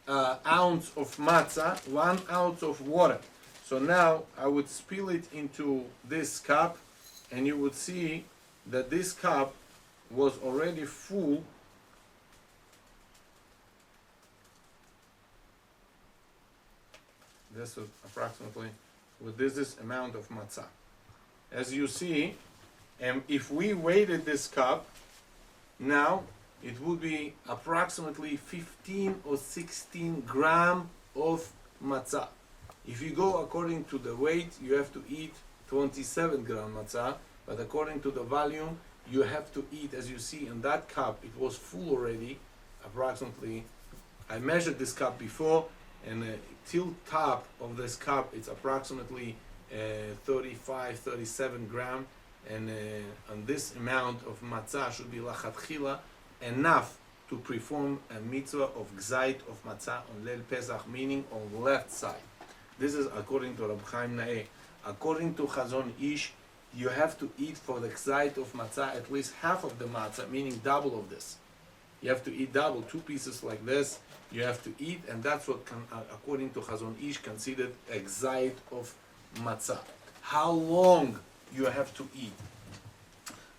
ounce of matzah, 1 ounce of water. So now I would spill it into this cup, and you would see that this cup was already full. This was approximately with this amount of matzah. As you see, and if we weighted this cup, now it would be approximately 15 or 16 grams of matzah. If you go according to the weight, you have to eat 27 gram matzah, but according to the volume, you have to eat, as you see in that cup, it was full already, approximately. I measured this cup before, and till top of this cup, it's approximately 35, 37 gram, and on this amount of matzah should be lachatchila enough to perform a mitzvah of gzait of matzah on Leil Pesach, meaning on the left side. This is according to Rabbi Chaim Naeh. According to Chazon Ish, you have to eat for the gzait of matzah at least half of the matzah, meaning double of this. You have to eat double, 2 pieces like this. You have to eat, and that's what, according to Chazon Ish, considered a gzait of matzah. How long you have to eat?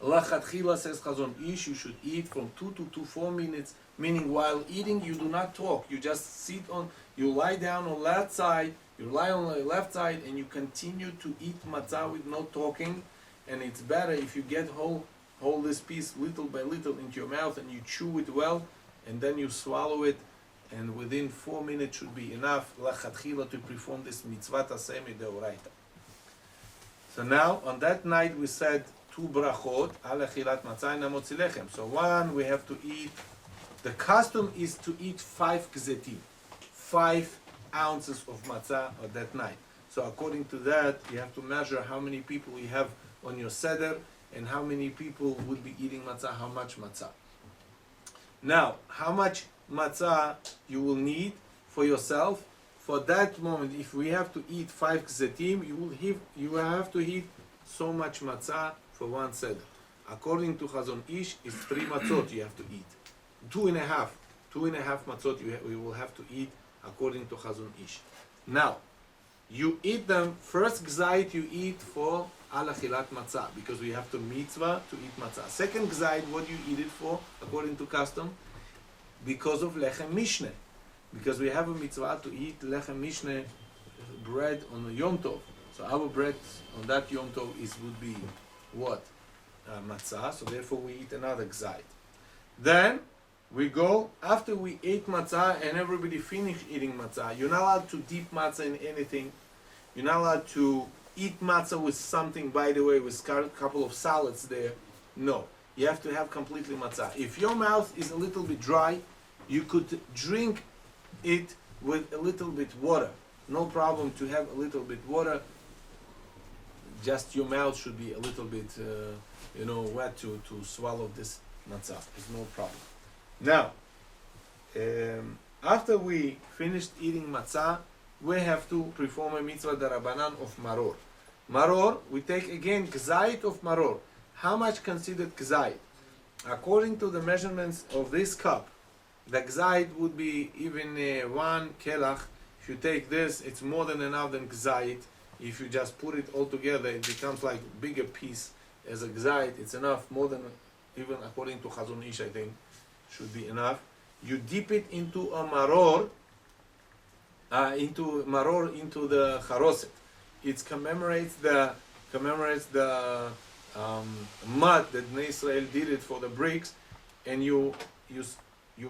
Lachatchila, says Chazon Ish, you should eat from 2 to 4 minutes, meaning while eating you do not talk. You just sit on, you lie down on left side, you lie on the left side, and you continue to eat matzah with no talking. And it's better if you get hold this piece little by little into your mouth and you chew it well, and then you swallow it, and within 4 minutes should be enough lachatchila to perform this mitzvah taseh mideoraita. So now on that night we said 2 brachot al achilat matzah and hamotzi lechem. So one, we have to eat. The custom is to eat 5 gzetim, 5 ounces of matzah on that night. So according to that, you have to measure how many people you have on your seder and how many people would be eating matzah, how much matzah. Now, how much matzah you will need for yourself? For that moment, if we have to eat 5 gzetim, you will have to eat so much matzah for one seder. According to Chazon Ish, it's 3 matzot you have to eat. 2.5 matzot you will have to eat according to Chazon Ish. Now, you eat them, first gzait you eat for al achilat matzah, because we have to mitzvah to eat matzah. Second gzait, what do you eat it for, according to custom? Because of lechem mishneh. Because we have a mitzvah to eat lechem mishneh, bread on the Yom Tov. So our bread on that Yom Tov would be what? Matzah, so therefore we eat another gzait. Then we go, after we ate matzah and everybody finished eating matzah, you're not allowed to dip matzah in anything. You're not allowed to eat matzah with something, by the way, with a couple of salads there. No, you have to have completely matzah. If your mouth is a little bit dry, you could drink it with a little bit water. No problem to have a little bit water. Just your mouth should be a little bit, wet to swallow this matzah. It's no problem. Now, after we finished eating matzah, we have to perform a mitzvah darabanan of maror. Maror, we take again gzait of maror. How much considered gzait? According to the measurements of this cup, the gzait would be even 1 kelach. If you take this, it's more than enough than gzait. If you just put it all together, it becomes like a bigger piece as a gzait. It's enough, more than, even according to Chazon Ish, I think, should be enough. You dip it into a maror, into the charoset. It commemorates the mud that Bnei Israel did it for the bricks, and you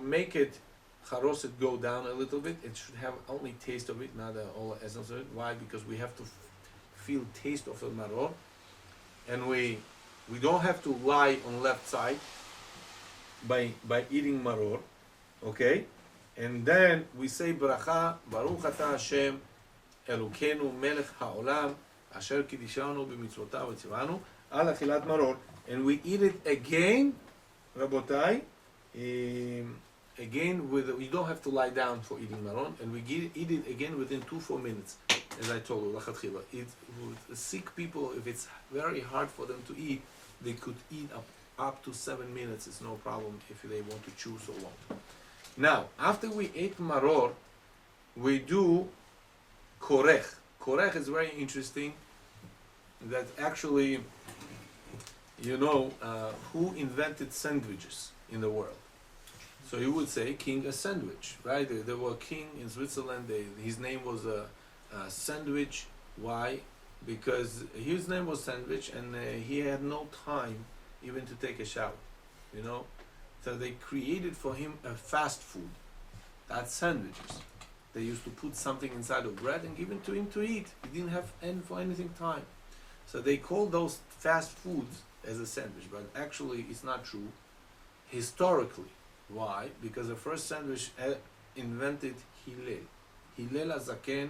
make it charoset go down a little bit. It should have only taste of it, not all essence of it. Why? Because we have to feel taste of the maror, and we don't have to lie on left side by eating maror, okay? And then we say bracha, Baruch Ata Hashem Elokeinu Melech HaOlam Asher Kidishanu B'mitzvotav V'tzivanu Al Achilat Maror, and we eat it again, Rabotai. Again, you don't have to lie down for eating maror, and we eat it again within 2-4 minutes, as I told you, lachatchila. With sick people, if it's very hard for them to eat, they could eat up to 7 minutes. It's no problem if they want to chew so long. Now, after we ate maror, we do korech. Korech is very interesting. That actually, who invented sandwiches in the world? So you would say king a sandwich, right? There were a king in Switzerland. His name was a sandwich. Why? Because his name was Sandwich, and he had no time even to take a shower. So they created for him a fast food. That's sandwiches. They used to put something inside of bread and give it to him to eat. He didn't have for anything time. So they called those fast foods as a sandwich, but actually it's not true historically. Why? Because the first sandwich invented Hillel. Hillel HaZaken,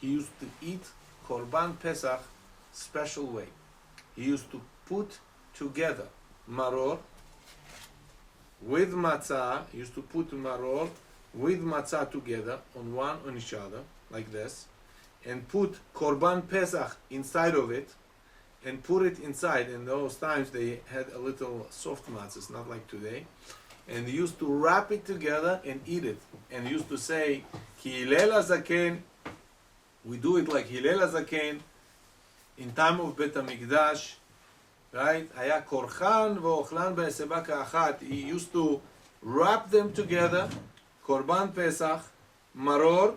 he used to eat Korban Pesach special way. He used to put together maror with matzah. He used to put maror with matzah together on each other, like this, and put Korban Pesach inside of it, and put it inside. In those times they had a little soft matzahs, not like today. And they used to wrap it together and eat it. And they used to say, Ki Hillel HaZaken, we do it like Hillel HaZaken, in time of Bet HaMikdash, right? Haya korchan ve'ochlan be'eseba ka'achat. He used to wrap them together, Korban Pesach, Maror,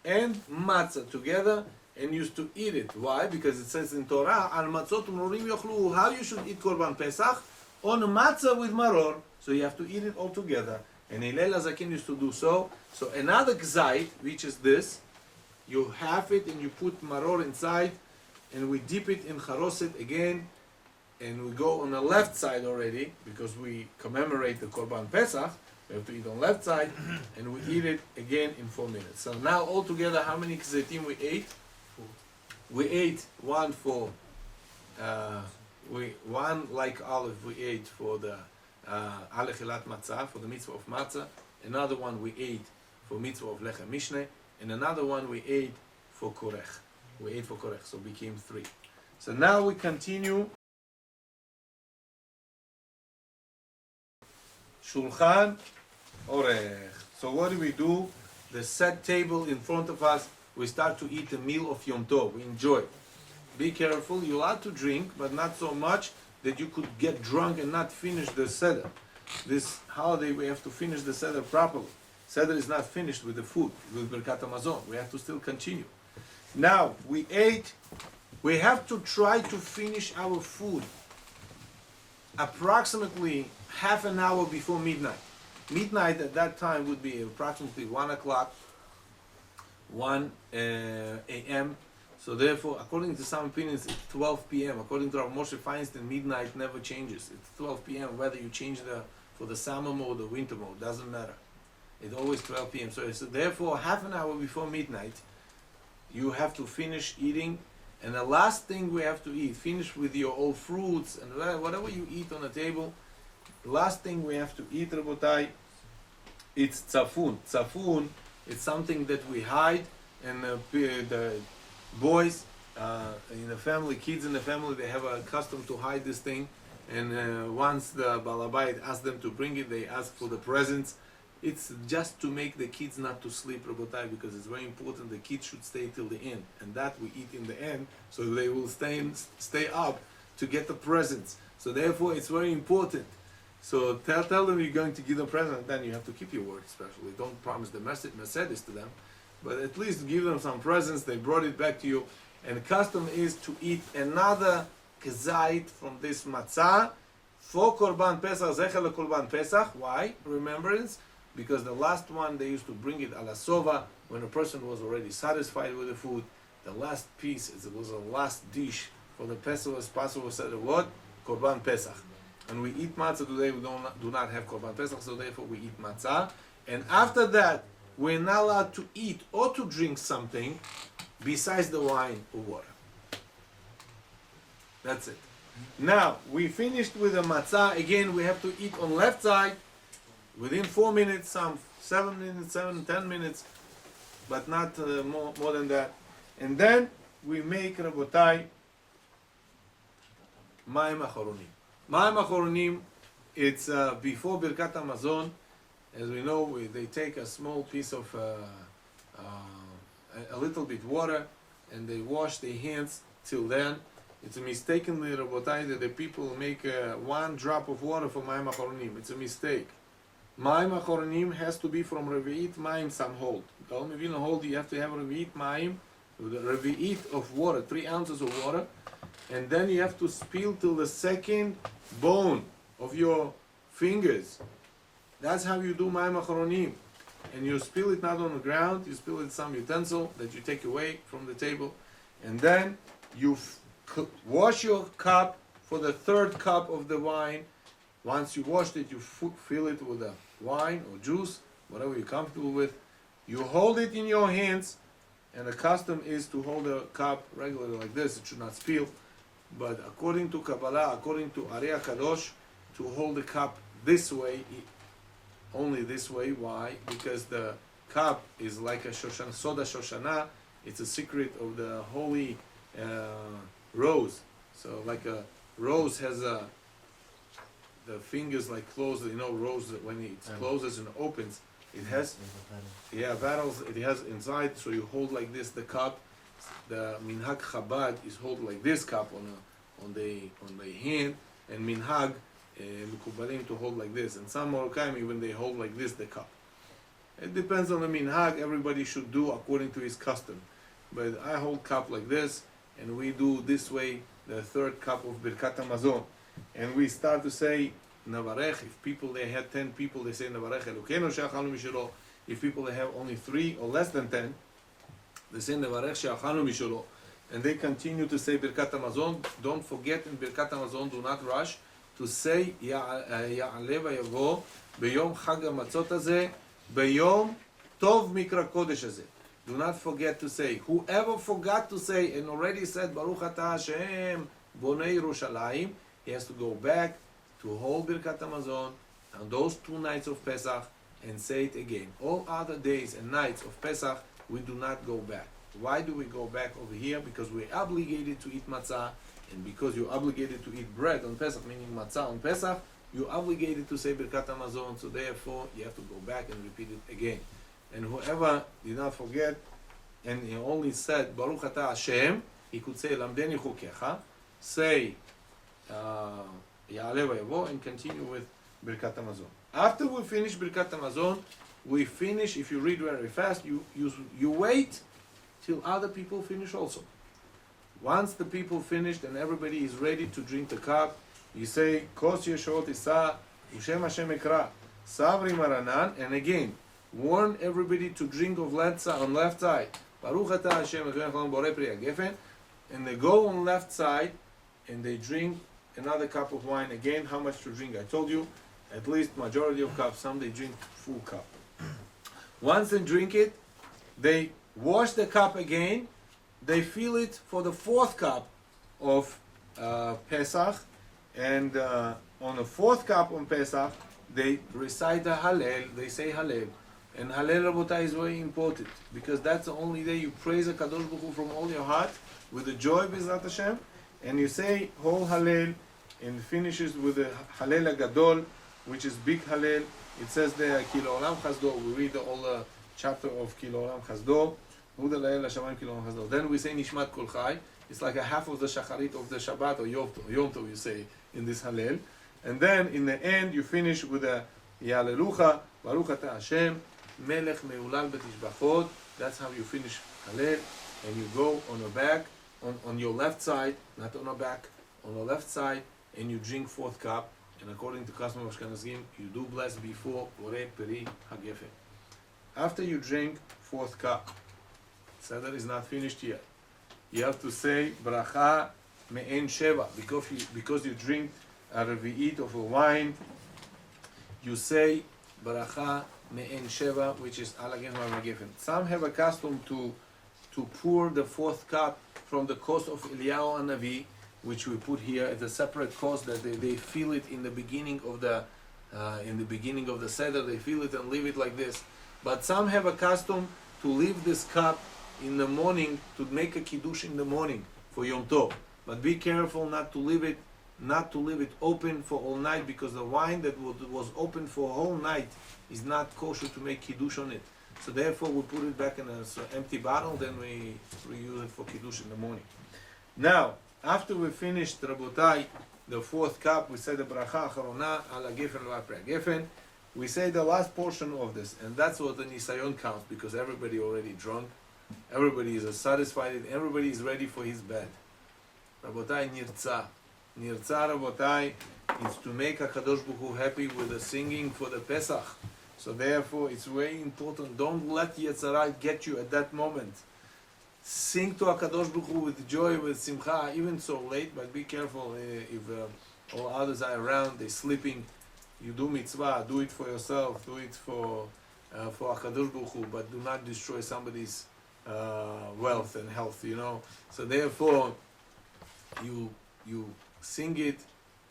and Matzah together, and used to eat it. Why? Because it says in Torah, Al matzot u'marorim yochlu, how you should eat Korban Pesach? On Matzah with Maror. So you have to eat it all together. And Hillel HaZaken used to do so. So another gzait, which is this, you have it and you put Maror inside, and we dip it in charoset again, and we go on the left side already, because we commemorate the Korban Pesach. We have to eat on left side, and we eat it again in 4 minutes. So now altogether, how many gzaitim we ate? 4. We ate one for, one like olive we ate for the Alechilat Matzah, for the mitzvah of Matzah. Another one we ate for mitzvah of Lechem Mishneh, and another one we ate for Korech. We ate for Korech, so became 3. So now we continue. Shulchan Orech. So what do? The set table in front of us, we start to eat a meal of Yom Tov. We enjoy. Be careful, you're allowed to drink, but not so much that you could get drunk and not finish the Seder. This holiday we have to finish the Seder properly. Seder is not finished with the food, with Birkat HaMazon. We have to still continue. Now, we ate, we have to try to finish our food approximately half an hour before midnight. Midnight at that time would be approximately 1 o'clock, 1 a.m. So therefore, according to some opinions, it's 12 p.m. According to Rabbi Moshe Feinstein, midnight never changes. It's 12 p.m. Whether you change for the summer mode or winter mode, doesn't matter. It's always 12 p.m. So therefore, half an hour before midnight, you have to finish eating. And the last thing we have to eat, finish with your old fruits and whatever you eat on the table. The last thing we have to eat, Rabotai, it's tzafun. Tzafun, it's something that we hide, and the boys in the family, kids in the family, they have a custom to hide this thing. And once the Balabayit asks them to bring it, they ask for the presents. It's just to make the kids not to sleep, Rabotai, because it's very important the kids should stay till the end. And that we eat in the end, so they will stay up to get the presents. So therefore, it's very important. So tell them you're going to give them present, then you have to keep your word, especially. Don't promise the Mercedes to them, but at least give them some presents. They brought it back to you. And the custom is to eat another kazait from this matzah for Korban Pesach, Zecher LeKorban Pesach. Why? Remembrance. Because the last one, they used to bring it ala sova, when a person was already satisfied with the food. The last piece, it was the last dish for the Passover. Passover said the word, Korban Pesach. And we eat matzah today, we do not have Korban Pesach, so therefore we eat matzah. And after that, we're not allowed to eat or to drink something besides the wine or water. That's it. Now, we finished with the matzah. Again, we have to eat on left side within 4 minutes, some 7 minutes, 10 minutes, but not more than that. And then we make, Rabotai, Mayim Achoronim. Mayim Achoronim, it's before Birkat HaMazon. As we know, they take a small piece of, a little bit water, and they wash their hands till then. It's a mistakenly, Rabotai, that the people make 1 drop of water for Mayim Achoronim. It's a mistake. Mayim Achoronim has to be from Revi'it Mayim, some hold. Don't even hold, you have to have Revi'it Mayim, the Revi'it of water, 3 ounces of water, and then you have to spill till the second bone of your fingers. That's how you do Mayim Achoronim. And you spill it not on the ground, you spill it in some utensil that you take away from the table, and then you wash your cup for the 3rd cup of the wine. Once you washed it, you fill it with the wine or juice, whatever you're comfortable with. You hold it in your hands, and the custom is to hold a cup regularly like this. It should not spill. But according to Kabbalah, according to Arei HaKadosh, to hold the cup this way, only this way. Why? Because the cup is like a Shoshan, Soda Shoshana. It's a secret of the holy rose So like a rose has the fingers like closed, rose when it closes and opens, it has, valves, it has inside, so you hold like this the cup. The Minhag Chabad is hold like this cup on the hand, and Minhag Mekubalim to hold like this, and some Moroccan even they hold like this the cup. It depends on the Minhag, everybody should do according to his custom. But I hold cup like this, and we do this way, the third cup of Birkat HaMazon. And we start to say Navarech. If people, they had 10 people, they say Navarech Elokeinu she'achalnu mishelo. If people, they have only 3 or less than 10, they say Navarech she'achalnu mishelo. And they continue to say Birkat HaMazon. Don't forget in Birkat HaMazon, do not rush to say Ya'aleh vayavo beyom Chag HaMatzot hazeh beyom Tov Mikra Kodesh hazeh. Do not forget to say. Whoever forgot to say and already said Baruch Atah Hashem Bonei Yerushalayim, he has to go back to hold Birkat HaMazon on those 2 nights of Pesach and say it again. All other days and nights of Pesach, we do not go back. Why do we go back over here? Because we're obligated to eat matzah, and because you're obligated to eat bread on Pesach, meaning matzah on Pesach, you're obligated to say Birkat HaMazon, so therefore you have to go back and repeat it again. And whoever did not forget, and he only said Baruch Atah Hashem, he could say Lamdeni Chukecha, say Ya'aleh vayavo, and continue with Birkat HaMazon. After we finish Birkat HaMazon, we finish, if you read very fast, you wait till other people finish also. Once the people finished and everybody is ready to drink the cup, you say Kos Yeshot Isa Ushem Hashem Ekra Savri Maranan, and again warn everybody to drink on left side. Baruch Atah Hashem Borei Pri HaGefen, and they go on left side and they drink another cup of wine. Again, how much to drink? I told you, at least majority of cups. Some they drink full cup. Once they drink it, they wash the cup again. They fill it for the 4th cup of Pesach, and on the 4th cup on Pesach, they recite the Hallel. They say Hallel. And Hallel Rabotai is very important, because that's the only day you praise the Kadosh Baruch Hu from all your heart with the joy B'ezrat Hashem, and you say whole Hallel, and finishes with the Hallel Gadol, which is big Hallel. It says there Ki L'olam Chasdo. We read the whole chapter of Ki L'olam Chasdo. Then we say Nishmat Kol Chai. It's like a half of the Shacharit of the Shabbat or Yom Tov, you say in this Hallel. And then in the end you finish with the Ya'alelucha Baruch Atah Hashem Melech Meulal Betishbachot. That's how you finish Hallel, and you go on the back, on your left side, not on the back, on the left side, and you drink 4th cup. And according to custom of Ashkenazim, you do bless before Borei Pri HaGefen. After you drink 4th cup, Seder is not finished yet. You have to say Bracha Me'en Sheva, because you drink a revi'it of a wine. You say Bracha Me'en Sheva, which is Al HaGefen Al HaGefen. Some have a custom to pour the 4th cup from the coast of Eliyahu Hanavi, which we put here at a separate cost, that they fill it in the beginning of the Seder. They fill it and leave it like this. But some have a custom to leave this cup in the morning, to make a kiddush in the morning for Yom Tov. But be careful not to leave it open for all night, because the wine that was open for a whole night is not kosher to make kiddush on it. So therefore we put it back in an empty bottle, then we reuse it for kiddush in the morning. Now, after we finished Rabotai, the 4th cup, we say the bracha acharona al HaGefen Al HaGefen. We say the last portion of this, and that's what the nisayon counts, because everybody already drunk, everybody is satisfied, and everybody is ready for his bed. Rabotai nirtza. Nirtza, Rabotai, is to make HaKadosh Baruch Hu happy with the singing for the Pesach. So therefore, it's very important. Don't let Yetzirah get you at that moment. Sing to HaKadosh Baruch Hu with joy, with simcha, even so late, but be careful if all others are around, they're sleeping. You do mitzvah, do it for yourself, do it for HaKadosh Baruch Hu, but do not destroy somebody's wealth and health, So therefore, you sing it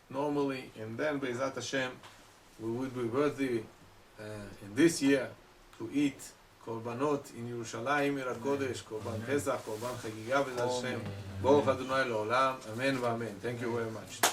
normally, and then Be'ezrat Hashem, we would be worthy in this year to eat קורבנות in ירושלים עיר הקודש, קורבן פסח, קורבן חגיגה בעזרת השם. ברוך ה' לעולם, אמן ואמן. Thank you very much.